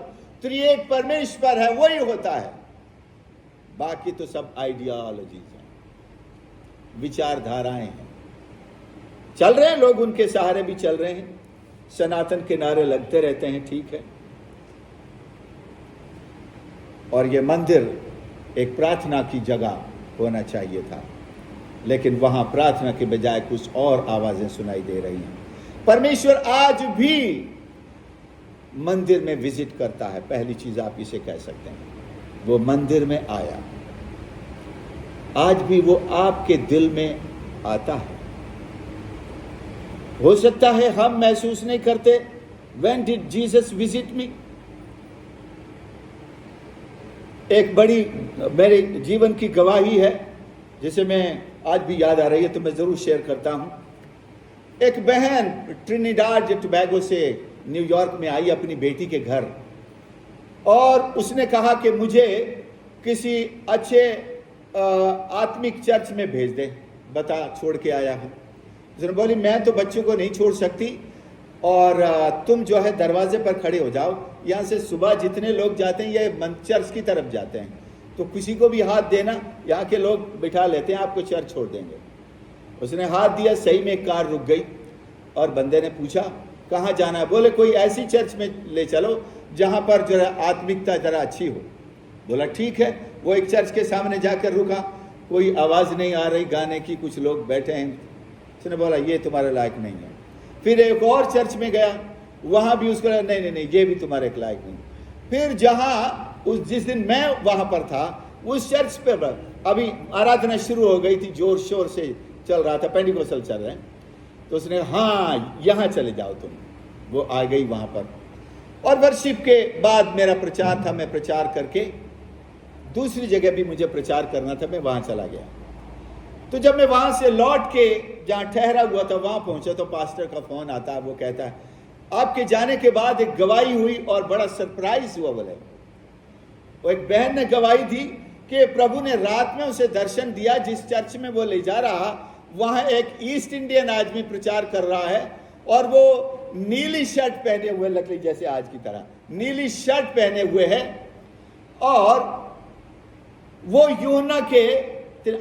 त्रिएक परमेश्वर है, वही होता है। बाकी तो सब आइडियोलॉजीज हैं, विचारधाराएं हैं। चल रहे हैं लोग, उनके सहारे भी चल रहे हैं, सनातन के नारे लगते रहते हैं, ठीक है। और ये मंदिर एक प्रार्थना की जगह होना चाहिए था, लेकिन वहां प्रार्थना के बजाय कुछ और आवाजें सुनाई दे रही हैं। परमेश्वर आज भी मंदिर में विजिट करता है, पहली चीज आप इसे कह सकते हैं। वो मंदिर में आया, आज भी वो आपके दिल में आता है। हो सकता है हम महसूस नहीं करते, When did Jesus visit me? एक बड़ी मेरे जीवन की गवाही है, जिसे मैं आज भी याद आ रही है तो मैं जरूर शेयर करता हूं। एक बहन ट्रिनिडाड टोबैगो से न्यूयॉर्क में आई अपनी बेटी के घर, और उसने कहा कि मुझे किसी अच्छे आत्मिक चर्च में भेज दे, बता छोड़ के आया हूं। उसने बोली मैं तो बच्चों को नहीं छोड़ सकती, और तुम जो है दरवाजे पर खड़े हो जाओ, यहाँ से सुबह जितने लोग जाते हैं ये चर्च की तरफ जाते हैं, तो किसी को भी हाथ देना, यहाँ के लोग बिठा लेते हैं, आपको चर्च छोड़ देंगे। उसने हाथ दिया, सही में कार रुक गई, और बंदे ने पूछा कहाँ जाना है? बोले कोई ऐसी चर्च में ले चलो जहाँ पर जो है आत्मिकता जरा अच्छी हो। बोला ठीक है। वो एक चर्च के सामने जाकर रुका, कोई आवाज़ नहीं आ रही गाने की, कुछ लोग बैठे हैं। उसने बोला ये तुम्हारे लायक नहीं है। फिर एक और चर्च में गया, वहाँ भी उसको नहीं नहीं नहीं ये भी तुम्हारे लायक नहीं। फिर जहाँ जिस दिन मैं वहाँ पर था, उस चर्च पे अभी आराधना शुरू हो गई थी, जोर शोर से चल रहा था, पेंटिकोस्टल चल रहे हैं। तो उसने हाँ यहाँ चले जाओ तुम। वो आ गई वहाँ पर, और वर्शिप के बाद मेरा प्रचार था, मैं प्रचार करके दूसरी जगह भी मुझे प्रचार करना था, मैं वहां चला गया। तो जब मैं वहां से लौट के जहां ठहरा हुआ था वहां पहुंचा तो पास्टर का फोन आता है, वो कहता है आपके जाने के बाद एक गवाही हुई और बड़ा सरप्राइज हुआ। बोले वो एक बहन ने गवाही दी कि प्रभु ने रात में उसे दर्शन दिया, जिस चर्च में वो ले जा रहा वहां एक ईस्ट इंडियन आदमी प्रचार कर रहा है और वो नीली शर्ट पहने हुए, लकड़ी जैसे आज की तरह नीली शर्ट पहने हुए है और वो यूहन्ना के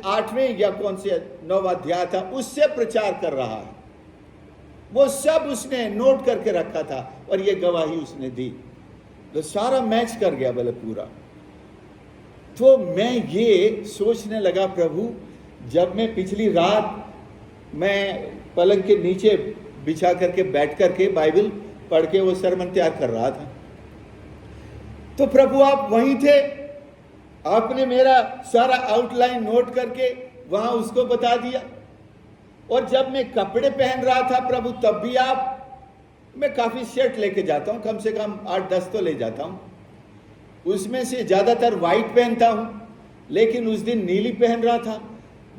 8वें या कौन से 9वां अध्याय था उससे प्रचार कर रहा है। वो सब उसने नोट करके रखा था और ये गवाही उसने दी। तो सारा मैच कर गया बोले पूरा। तो मैं ये सोचने लगा, प्रभु जब मैं पिछली रात मैं पलंग के नीचे बिछा करके बैठ करके बाइबल पढ़ के वो सरमन तैयार कर रहा था, तो प्रभु आप वहीं थे, आपने मेरा सारा आउटलाइन नोट करके वहां उसको बता दिया। और जब मैं कपड़े पहन रहा था प्रभु तब भी आप, मैं काफी शर्ट लेके जाता हूं, कम से कम 8-10 तो ले जाता हूं, उसमें से ज्यादातर व्हाइट पहनता हूं, लेकिन उस दिन नीली पहन रहा था।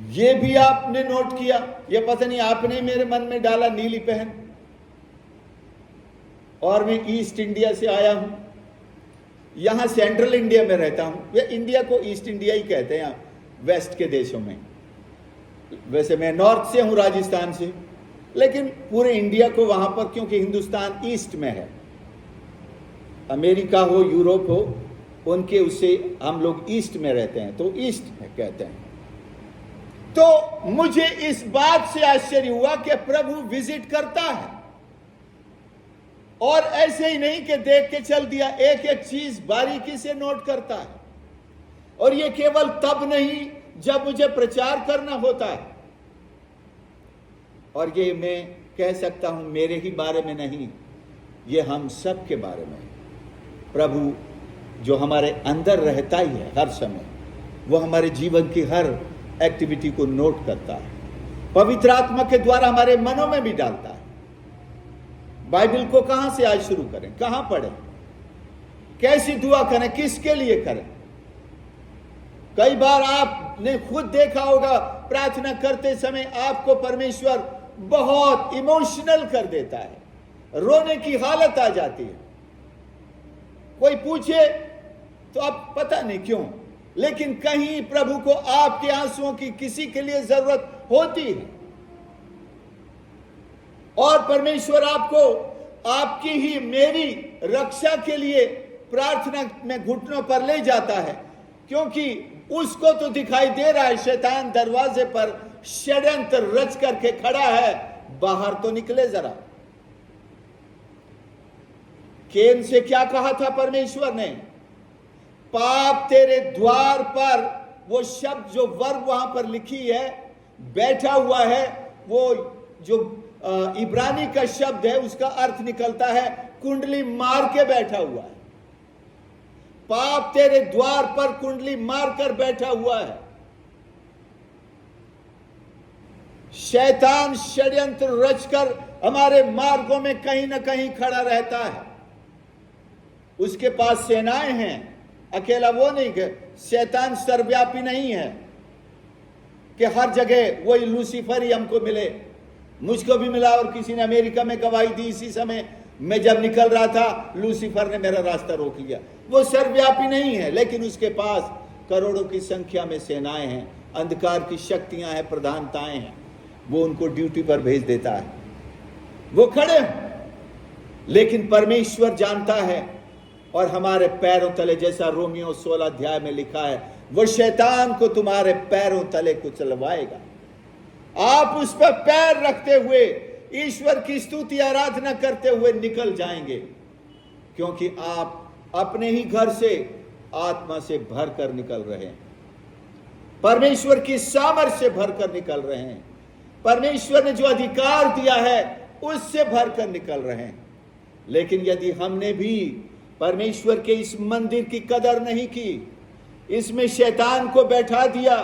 ये भी आपने नोट किया, ये पता नहीं आपने मेरे मन में डाला नीली पहन। और मैं ईस्ट इंडिया से आया हूं, यहां सेंट्रल इंडिया में रहता हूं, ये इंडिया को ईस्ट इंडिया ही कहते हैं वेस्ट के देशों में। वैसे मैं नॉर्थ से हूं, राजस्थान से, लेकिन पूरे इंडिया को वहां पर, क्योंकि हिंदुस्तान ईस्ट में है, अमेरिका हो यूरोप हो उनके उससे हम लोग ईस्ट में रहते हैं तो ईस्ट में कहते हैं। तो मुझे इस बात से आश्चर्य हुआ कि प्रभु विजिट करता है और ऐसे ही नहीं कि देख के चल दिया, एक एक चीज बारीकी से नोट करता है। और ये केवल तब नहीं जब मुझे प्रचार करना होता है। और ये मैं कह सकता हूं मेरे ही बारे में नहीं, ये हम सब के बारे में। प्रभु जो हमारे अंदर रहता ही है हर समय, वो हमारे जीवन की हर एक्टिविटी को नोट करता है, पवित्र आत्मा के द्वारा हमारे मनों में भी डालता है। बाइबल को कहां से आज शुरू करें, कहां पढ़ें, कैसी दुआ करें, किसके लिए करें। कई बार आपने खुद देखा होगा प्रार्थना करते समय आपको परमेश्वर बहुत इमोशनल कर देता है, रोने की हालत आ जाती है। कोई पूछे तो आप पता नहीं क्यों, लेकिन कहीं प्रभु को आपके आंसुओं की किसी के लिए जरूरत होती है और परमेश्वर आपको आपकी ही मेरी रक्षा के लिए प्रार्थना में घुटनों पर ले जाता है, क्योंकि उसको तो दिखाई दे रहा है शैतान दरवाजे पर षड्यंत्र रच करके खड़ा है, बाहर तो निकले जरा। केन से क्या कहा था परमेश्वर ने, पाप तेरे द्वार पर, वो शब्द जो वर्ब वहां पर लिखी है बैठा हुआ है, वो जो इब्रानी का शब्द है उसका अर्थ निकलता है कुंडली मार के बैठा हुआ है। पाप तेरे द्वार पर कुंडली मारकर बैठा हुआ है। शैतान षड्यंत्र रचकर हमारे मार्गों में कहीं ना कहीं खड़ा रहता है। उसके पास सेनाएं हैं, अकेला वो नहीं कि शैतान सर्वव्यापी नहीं है कि हर जगह वही लूसीफर ही हमको मिले। मुझको भी मिला और किसी ने अमेरिका में गवाही दी, इसी समय मैं जब निकल रहा था लूसीफर ने मेरा रास्ता रोक लिया। वो सर्वव्यापी नहीं है, लेकिन उसके पास करोड़ों की संख्या में सेनाएं हैं, अंधकार की शक्तियां हैं, प्रधानताएं हैं। वो उनको ड्यूटी पर भेज देता है, वो खड़े हैं, लेकिन परमेश्वर जानता है। और हमारे पैरों तले, जैसा रोमियो 16 अध्याय में लिखा है, वो शैतान को तुम्हारे पैरों तले कुचलवाएगा। आप उस पर पैर रखते हुए ईश्वर की स्तुति आराधना करते हुए निकल जाएंगे, क्योंकि आप अपने ही घर से आत्मा से भरकर निकल रहे हैं, परमेश्वर की सामर्थ्य से भरकर निकल रहे हैं, परमेश्वर ने जो अधिकार दिया है उससे भरकर निकल रहे हैं। लेकिन यदि हमने भी परमेश्वर के इस मंदिर की कदर नहीं की, इसमें शैतान को बैठा दिया,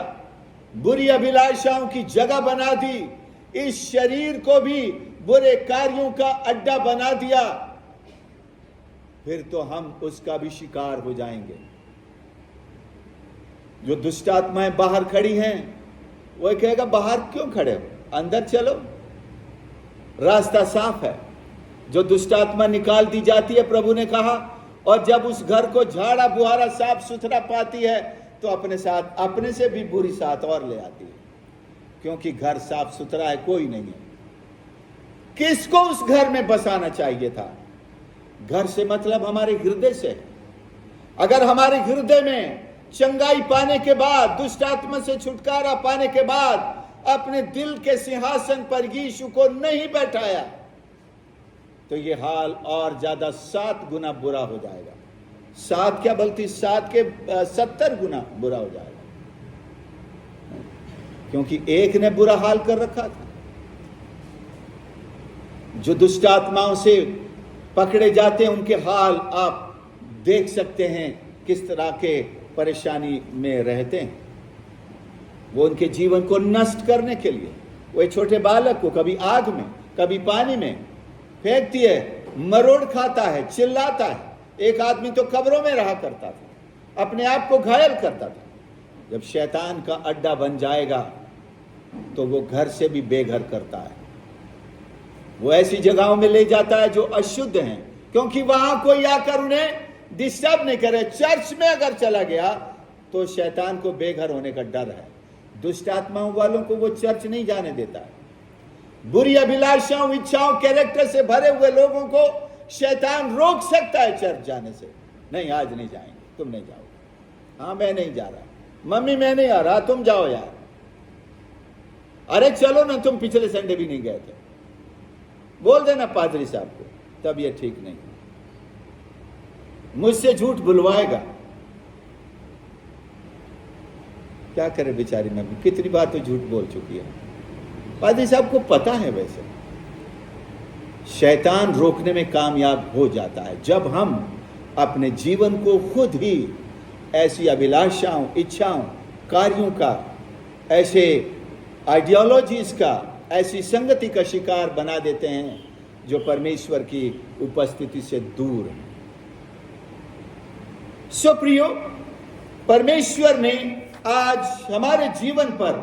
बुरी अभिलाषाओं की जगह बना दी, इस शरीर को भी बुरे कार्यों का अड्डा बना दिया, फिर तो हम उसका भी शिकार हो जाएंगे। जो दुष्ट आत्माएं बाहर खड़ी हैं, वो कहेगा बाहर क्यों खड़े हो, अंदर चलो, रास्ता साफ है। जो दुष्ट आत्मा निकाल दी जाती है, प्रभु ने कहा, और जब उस घर को झाड़ा बुहारा साफ सुथरा पाती है तो अपने साथ अपने से भी बुरी साथ और ले आती है, क्योंकि घर साफ सुथरा है, कोई नहीं है। किसको उस घर में बसाना चाहिए था? घर से मतलब हमारे हृदय से। अगर हमारे हृदय में चंगाई पाने के बाद, दुष्ट आत्मा से छुटकारा पाने के बाद अपने दिल के सिंहासन पर यीशु को नहीं बैठाया, तो ये हाल और ज्यादा 7 गुना बुरा हो जाएगा। 7 क्या बल्कि 7 के 70 गुना बुरा हो जाएगा, क्योंकि एक ने बुरा हाल कर रखा था। जो दुष्ट आत्माओं से पकड़े जाते हैं, उनके हाल आप देख सकते हैं, किस तरह के परेशानी में रहते हैं। वो उनके जीवन को नष्ट करने के लिए, वो एक छोटे बालक को कभी आग में कभी पानी में फेंकती है, मरोड़ खाता है, चिल्लाता है। एक आदमी तो कब्रों में रहा करता था, अपने आप को घायल करता था। जब शैतान का अड्डा बन जाएगा तो वो घर से भी बेघर करता है। वो ऐसी जगहों में ले जाता है जो अशुद्ध हैं, क्योंकि वहां कोई आकर उन्हें डिस्टर्ब नहीं करे। चर्च में अगर चला गया तो शैतान को बेघर होने का डर है। दुष्ट आत्माओं वालों को वो चर्च नहीं जाने देता है। बुरी अभिलाषाओं, इच्छाओं, कैरेक्टर से भरे हुए लोगों को शैतान रोक सकता है चर्च जाने से। नहीं, आज नहीं जाएंगे, तुम नहीं जाओ। हाँ, मैं नहीं जा रहा, मम्मी मैं नहीं आ रहा, तुम जाओ यार। अरे चलो ना, तुम पिछले संडे भी नहीं गए थे, बोल देना पादरी साहब को, तब ये ठीक नहीं। मुझसे झूठ बुलवाएगा, क्या करे बेचारी मम्मी, कितनी बार तो झूठ बोल चुकी है। पादरी साहब को पता है। वैसे शैतान रोकने में कामयाब हो जाता है जब हम अपने जीवन को खुद ही ऐसी अभिलाषाओं, इच्छाओं, कार्यों का, ऐसे आइडियोलॉजीज का, ऐसी संगति का शिकार बना देते हैं जो परमेश्वर की उपस्थिति से दूर है। सो प्रियो, परमेश्वर ने आज हमारे जीवन पर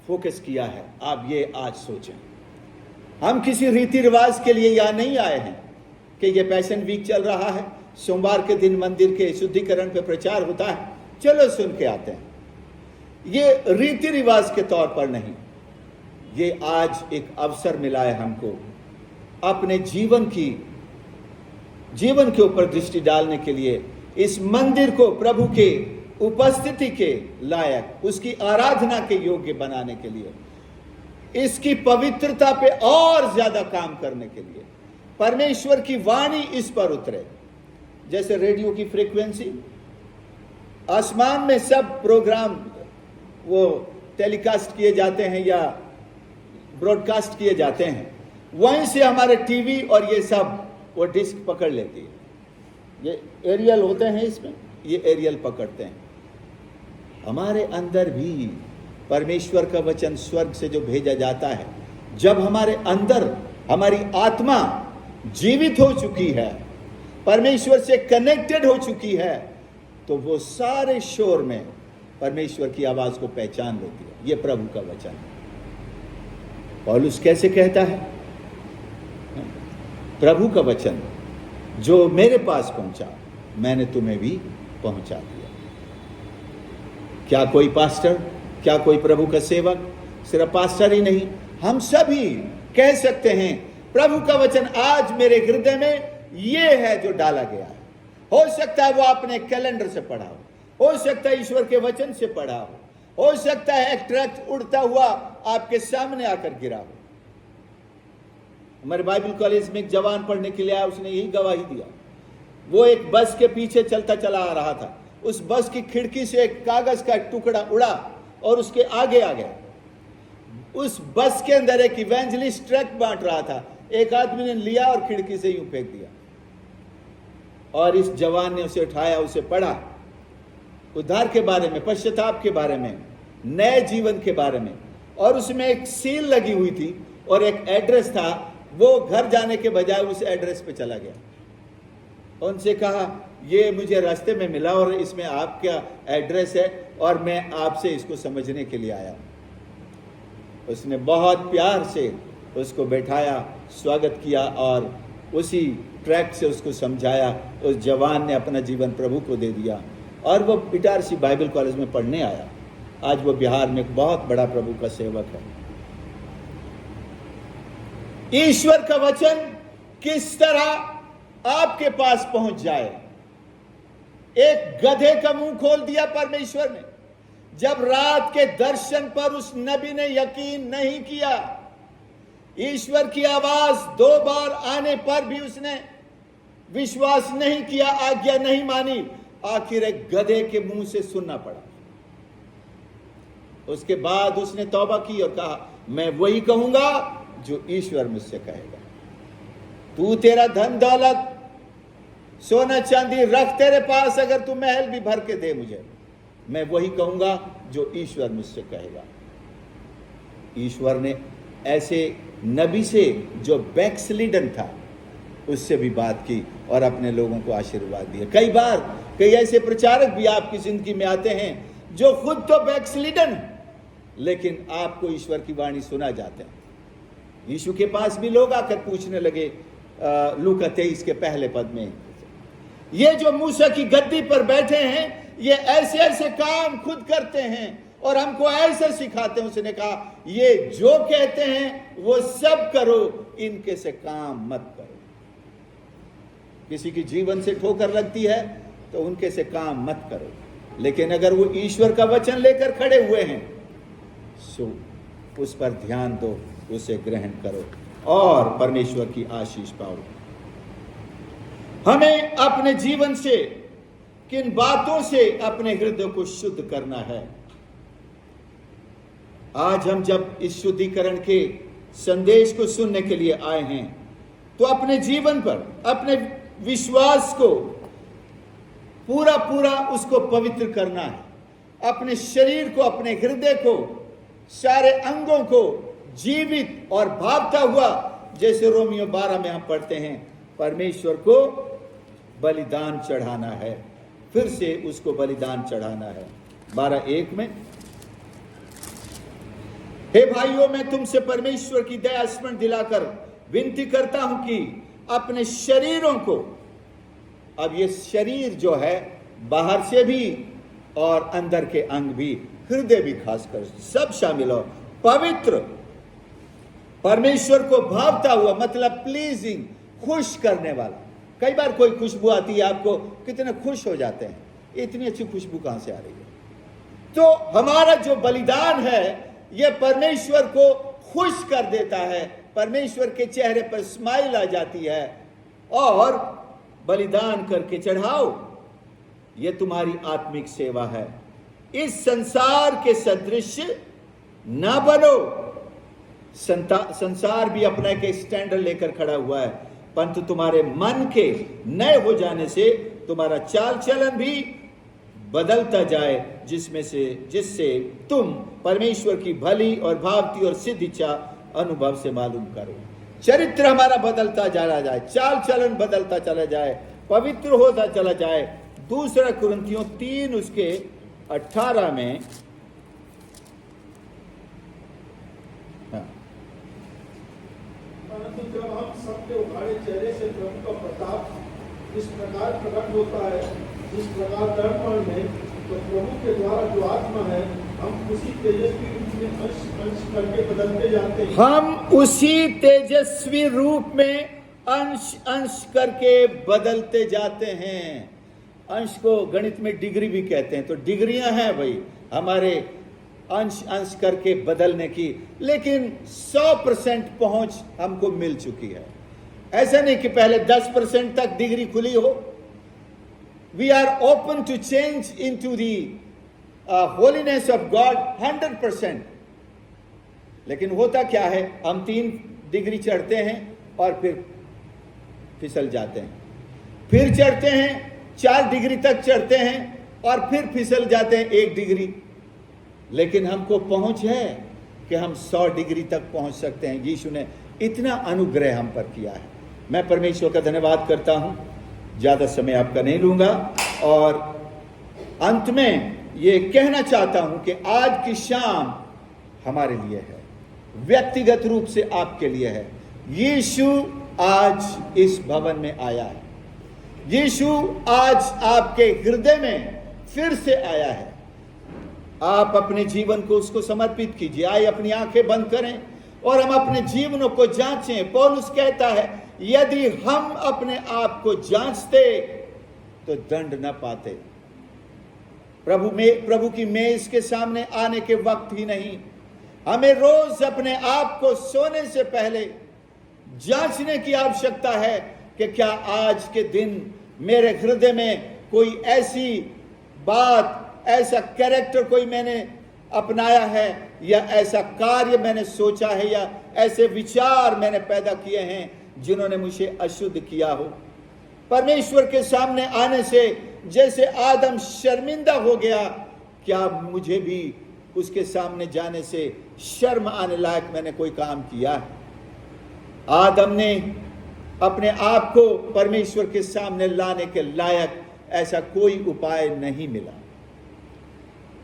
फोकस किया है। आप ये आज सोचें, हम किसी रीति रिवाज के लिए यहां नहीं आए हैं कि ये पैशन वीक चल रहा है, सोमवार के दिन मंदिर के शुद्धिकरण पे प्रचार होता है, चलो सुन के आते हैं। ये रीति रिवाज के तौर पर नहीं, ये आज एक अवसर मिला है हमको अपने जीवन के ऊपर दृष्टि डालने के लिए, इस मंदिर को प्रभु के उपस्थिति के लायक, उसकी आराधना के योग्य बनाने के लिए, इसकी पवित्रता पे और ज्यादा काम करने के लिए, परमेश्वर की वाणी इस पर उतरे। जैसे रेडियो की फ्रीक्वेंसी, आसमान में सब प्रोग्राम वो टेलीकास्ट किए जाते हैं या ब्रॉडकास्ट किए जाते हैं, वहीं से हमारे टीवी और ये सब वो डिस्क पकड़ लेती है। ये एरियल होते हैं, इसमें ये एरियल पकड़ते हैं। हमारे अंदर भी परमेश्वर का वचन स्वर्ग से जो भेजा जाता है, जब हमारे अंदर हमारी आत्मा जीवित हो चुकी है, परमेश्वर से कनेक्टेड हो चुकी है, तो वो सारे शोर में परमेश्वर की आवाज को पहचान लेती है। ये प्रभु का वचन है। पौलुस कैसे कहता है? प्रभु का वचन जो मेरे पास पहुंचा, मैंने तुम्हें भी पहुंचा दिया। क्या कोई पास्टर, क्या कोई प्रभु का सेवक, सिर्फ पास्टर ही नहीं, हम सभी कह सकते हैं प्रभु का वचन आज मेरे हृदय में ये है जो डाला गया है। हो सकता है वो आपने कैलेंडर से पढ़ा हो सकता है ईश्वर के वचन से पढ़ा हो सकता है एक ट्रक उड़ता हुआ आपके सामने आकर गिरा हो। हमारे बाइबल कॉलेज में एक जवान पढ़ने के लिए आया, उसने यही गवाही दिया। वो एक बस के पीछे चलता चला आ रहा था, उस बस की खिड़की से एक कागज का टुकड़ा उड़ा और उसके आगे आ गया। उस बस के अंदर एक इवेंजलिस्ट ट्रक बांट रहा था, एक आदमी ने लिया और खिड़की से यूं फेंक दिया, और इस जवान ने उसे उठाया, उसे पढ़ा, उद्धार के बारे में, पश्चाताप के बारे में, नए जीवन के बारे में, और उसमें एक सील लगी हुई थी और एक एड्रेस था। वो घर जाने के बजाय उस एड्रेस पे चला गया। उनसे कहा ये मुझे रास्ते में मिला और इसमें आपका एड्रेस है और मैं आपसे इसको समझने के लिए आया। उसने बहुत प्यार से उसको बैठाया, स्वागत किया और उसी ट्रैक से उसको समझाया। उस जवान ने अपना जीवन प्रभु को दे दिया और वो इटारसी बाइबल कॉलेज में पढ़ने आया। आज वो बिहार में एक बहुत बड़ा प्रभु का सेवक है। ईश्वर का वचन किस तरह आपके पास पहुंच जाए। एक गधे का मुंह खोल दिया परमेश्वर ने। जब रात के दर्शन पर उस नबी ने यकीन नहीं किया, ईश्वर की आवाज 2 बार आने पर भी उसने विश्वास नहीं किया, आज्ञा नहीं मानी, आखिर एक गधे के मुंह से सुनना पड़ा। उसके बाद उसने तौबा की और कहा, मैं वही कहूंगा जो ईश्वर मुझसे कहेगा। तू तेरा धन दौलत सोना चांदी रख तेरे पास, अगर तू महल भी भर के दे मुझे, मैं वही कहूंगा जो ईश्वर मुझसे कहेगा। ईश्वर ने ऐसे नबी से जो बैकस्लिडन था उससे भी बात की और अपने लोगों को आशीर्वाद दिया। कई बार कई ऐसे प्रचारक भी आपकी जिंदगी में आते हैं जो खुद तो बैकस्लिडन है, लेकिन आपको ईश्वर की वाणी सुना जाता है। यीशु के पास भी लोग आकर पूछने लगे, लूका 23 के पहले पद में, ये जो मूसा की गद्दी पर बैठे हैं ये ऐसे ऐसे काम खुद करते हैं और हमको ऐसे सिखाते हैं। उसने कहा, ये जो कहते हैं वो सब करो, इनके से काम मत करो। किसी की जीवन से ठोकर लगती है तो उनके से काम मत करो, लेकिन अगर वो ईश्वर का वचन लेकर खड़े हुए हैं सो उस पर ध्यान दो, उसे ग्रहण करो और परमेश्वर की आशीष पाओ। हमें अपने जीवन से किन बातों से अपने हृदय को शुद्ध करना है। आज हम जब इस शुद्धिकरण के संदेश को सुनने के लिए आए हैं तो अपने जीवन पर, अपने विश्वास को पूरा पूरा उसको पवित्र करना है। अपने शरीर को, अपने हृदय को, सारे अंगों को जीवित और भागता हुआ, जैसे रोमियो 12 में हम पढ़ते हैं, परमेश्वर को बलिदान चढ़ाना है। फिर से उसको बलिदान चढ़ाना है। 12:1 में, हे भाइयों, मैं तुमसे परमेश्वर की दया स्मरण दिलाकर विनती करता हूं कि अपने शरीरों को, अब ये शरीर जो है बाहर से भी और अंदर के अंग भी, हृदय भी खासकर, सब शामिल हो, पवित्र, परमेश्वर को भावता हुआ, मतलब प्लीजिंग, खुश करने वाला। कई बार कोई खुशबू आती है, आपको कितने खुश हो जाते हैं, इतनी अच्छी खुशबू कहां से आ रही है। तो हमारा जो बलिदान है यह परमेश्वर को खुश कर देता है, परमेश्वर के चेहरे पर स्माइल आ जाती है। और बलिदान करके चढ़ाओ, यह तुम्हारी आत्मिक सेवा है। इस संसार के सदृश ना बनो। संसार भी अपना एक स्टैंडर्ड लेकर खड़ा हुआ है, परंतु तुम्हारे मन के नए हो जाने से तुम्हारा चाल चलन भी बदलता जाए, जिससे तुम परमेश्वर की भली और भावती और सिद्ध इच्छा अनुभव से मालूम करो। चरित्र हमारा बदलता चला जाए, चाल चलन बदलता चला जाए, पवित्र होता चला जाए। 2 कुरिन्थियों 3 उसके 18 में, परंतु जब हम सबके उघाड़े चेहरे से प्रभु का प्रताप इस प्रकार प्रकट होता है, जिस प्रकार दर्पण में, तो प्रभु के द्वारा जो आत्मा है, हम उसी तेजस्वी रूप में अंश अंश करके बदलते जाते हैं। हम उसी तेजस्वी रूप में अंश अंश करके बदलते जाते हैं। अंश को गणित में डिग्री भी कहते हैं, तो डिग्रियां हैं भाई हमारे अंश अंश करके बदलने की। लेकिन 100% पहुंच हमको मिल चुकी है। ऐसा नहीं कि पहले 10% तक डिग्री खुली हो। We are open to change into the holiness of God 100%। लेकिन होता क्या है, हम 3 डिग्री चढ़ते हैं और फिर फिसल जाते हैं, फिर चढ़ते हैं 4 डिग्री तक चढ़ते हैं और फिर फिसल जाते हैं 1 डिग्री। लेकिन हमको पहुंच है कि हम 100 डिग्री तक पहुंच सकते हैं। यीशु ने इतना अनुग्रह हम पर किया है। मैं परमेश्वर का धन्यवाद करता हूं ज्यादा समय आपका नहीं लूंगा और अंत में ये कहना चाहता हूं कि आज की शाम हमारे लिए है, व्यक्तिगत रूप से आपके लिए है। यीशु आज इस भवन में आया है। यीशु आज आपके हृदय में फिर से आया है। आप अपने जीवन को उसको समर्पित कीजिए। आइए अपनी आंखें बंद करें और हम अपने जीवनों को जांचें। पौलुस कहता है यदि हम अपने आप को जांचते तो दंड न पाते। प्रभु की मेज के सामने आने के वक्त ही नहीं, हमें रोज अपने आप को सोने से पहले जांचने की आवश्यकता है कि क्या आज के दिन मेरे हृदय में कोई ऐसी बात, ऐसा कैरेक्टर कोई मैंने अपनाया है, या ऐसा कार्य मैंने सोचा है, या ऐसे विचार मैंने पैदा किए हैं जिन्होंने मुझे अशुद्ध किया हो। परमेश्वर के सामने आने से जैसे आदम शर्मिंदा हो गया, क्या मुझे भी उसके सामने जाने से शर्म आने लायक मैंने कोई काम किया है? आदम ने अपने आप को परमेश्वर के सामने लाने के लायक ऐसा कोई उपाय नहीं मिला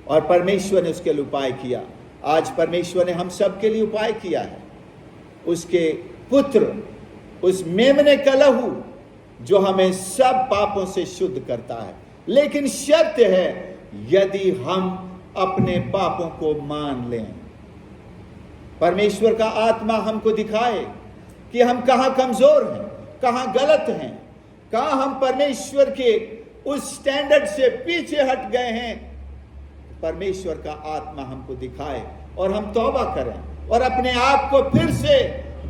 और परमेश्वर ने उसके लिए उपाय किया। आज परमेश्वर ने हम सब के लिए उपाय किया है। उसके पुत्र, उस मेमने का लहू जो हमें सब पापों से शुद्ध करता है। लेकिन शर्त है यदि हम अपने पापों को मान लें। परमेश्वर का आत्मा हमको दिखाए कि हम कहां कमजोर हैं, कहां गलत हैं, कहां हम परमेश्वर के उस स्टैंडर्ड से पीछे हट गए हैं। परमेश्वर का आत्मा हमको दिखाए और हम तौबा करें और अपने आप को फिर से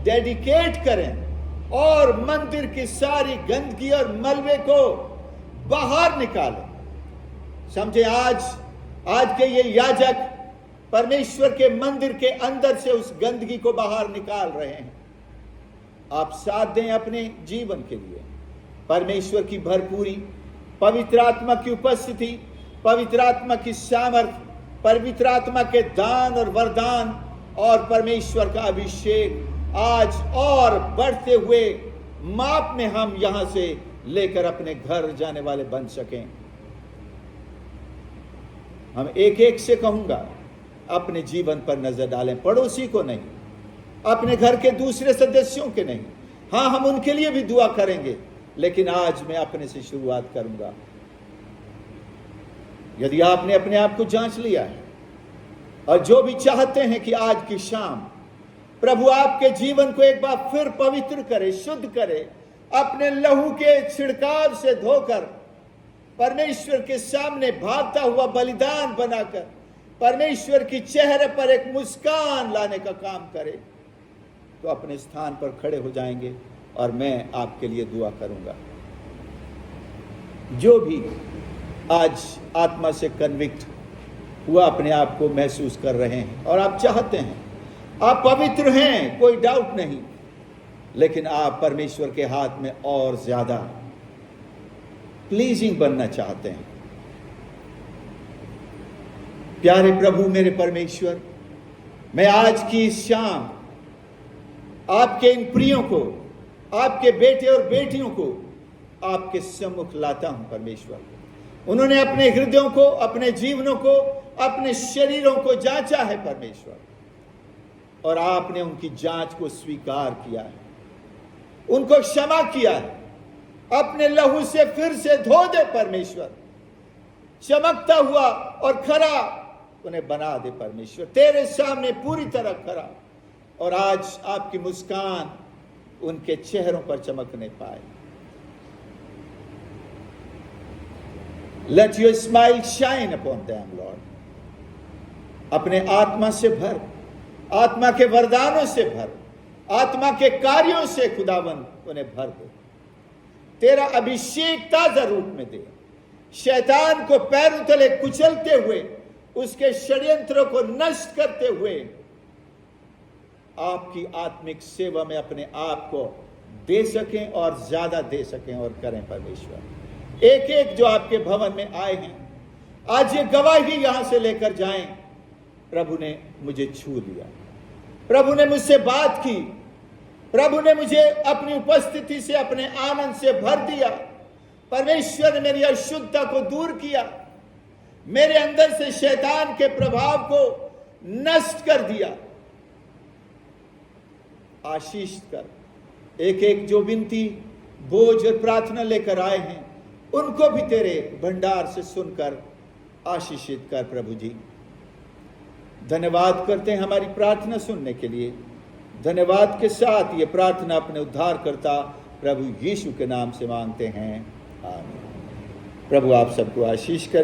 डेडिकेट करें और मंदिर की सारी गंदगी और मलबे को बाहर निकालें। समझे, आज के ये याजक परमेश्वर के मंदिर के अंदर से उस गंदगी को बाहर निकाल रहे हैं। आप साथ दें अपने जीवन के लिए। परमेश्वर की भरपूरी, पवित्र आत्मा की उपस्थिति, पवित्र आत्मा की सामर्थ, पवित्र आत्मा के दान और वरदान और परमेश्वर का अभिषेक आज और बढ़ते हुए माप में हम यहां से लेकर अपने घर जाने वाले बन सकें। हम एक एक से कहूंगा, अपने जीवन पर नजर डालें, पड़ोसी को नहीं, अपने घर के दूसरे सदस्यों के नहीं। हां, हम उनके लिए भी दुआ करेंगे, लेकिन आज मैं अपने से शुरुआत करूंगा। यदि आपने अपने आप को जांच लिया है और जो भी चाहते हैं कि आज की शाम प्रभु आपके जीवन को एक बार फिर पवित्र करे, शुद्ध करे, अपने लहू के छिड़काव से धोकर परमेश्वर के सामने भागता हुआ बलिदान बनाकर परमेश्वर की चेहरे पर एक मुस्कान लाने का काम करे, तो अपने स्थान पर खड़े हो जाएंगे और मैं आपके लिए दुआ करूंगा। जो भी आज आत्मा से कन्विक्ट हुआ अपने आप को महसूस कर रहे हैं और आप चाहते हैं, आप पवित्र हैं, कोई डाउट नहीं, लेकिन आप परमेश्वर के हाथ में और ज्यादा प्लीजिंग बनना चाहते हैं। प्यारे प्रभु, मेरे परमेश्वर, मैं आज की इस शाम आपके इन प्रियों को, आपके बेटे और बेटियों को आपके सम्मुख लाता हूं। परमेश्वर, उन्होंने अपने हृदयों को, अपने जीवनों को, अपने शरीरों को जांचा है परमेश्वर, और आपने उनकी जांच को स्वीकार किया है, उनको क्षमा किया है। अपने लहू से फिर से धो दे परमेश्वर, चमकता हुआ और खरा उन्हें बना दे परमेश्वर, तेरे सामने पूरी तरह खरा। और आज आपकी मुस्कान उनके चेहरों पर चमकने पाए। Let your smile shine upon them, Lord. अपने आत्मा से भर, आत्मा के वरदानों से भर, आत्मा के कार्यों से खुदावन उन्हें भर दे। तेरा अभिषेक ताजा रूप में दे। शैतान को पैरों तले कुचलते हुए, उसके षड्यंत्रों को नष्ट करते हुए आपकी आत्मिक सेवा में अपने आप को दे सकें और ज्यादा दे सकें और करें परमेश्वर। एक एक जो आपके भवन में आए हैं, आज ये गवाही यहां से लेकर जाएं, प्रभु ने मुझे छू लिया, प्रभु ने मुझसे बात की, प्रभु ने मुझे अपनी उपस्थिति से, अपने आनंद से भर दिया, परमेश्वर ने मेरी अशुद्धता को दूर किया, मेरे अंदर से शैतान के प्रभाव को नष्ट कर दिया। आशीष कर। एक एक जो विनती, बोझ और प्रार्थना लेकर आए हैं, उनको भी तेरे भंडार से सुनकर आशीषित कर प्रभु जी। धन्यवाद करते हैं हमारी प्रार्थना सुनने के लिए। धन्यवाद के साथ ये प्रार्थना अपने उद्धारकर्ता प्रभु यीशु के नाम से मांगते हैं, आमीन। प्रभु आप सबको आशीष कर।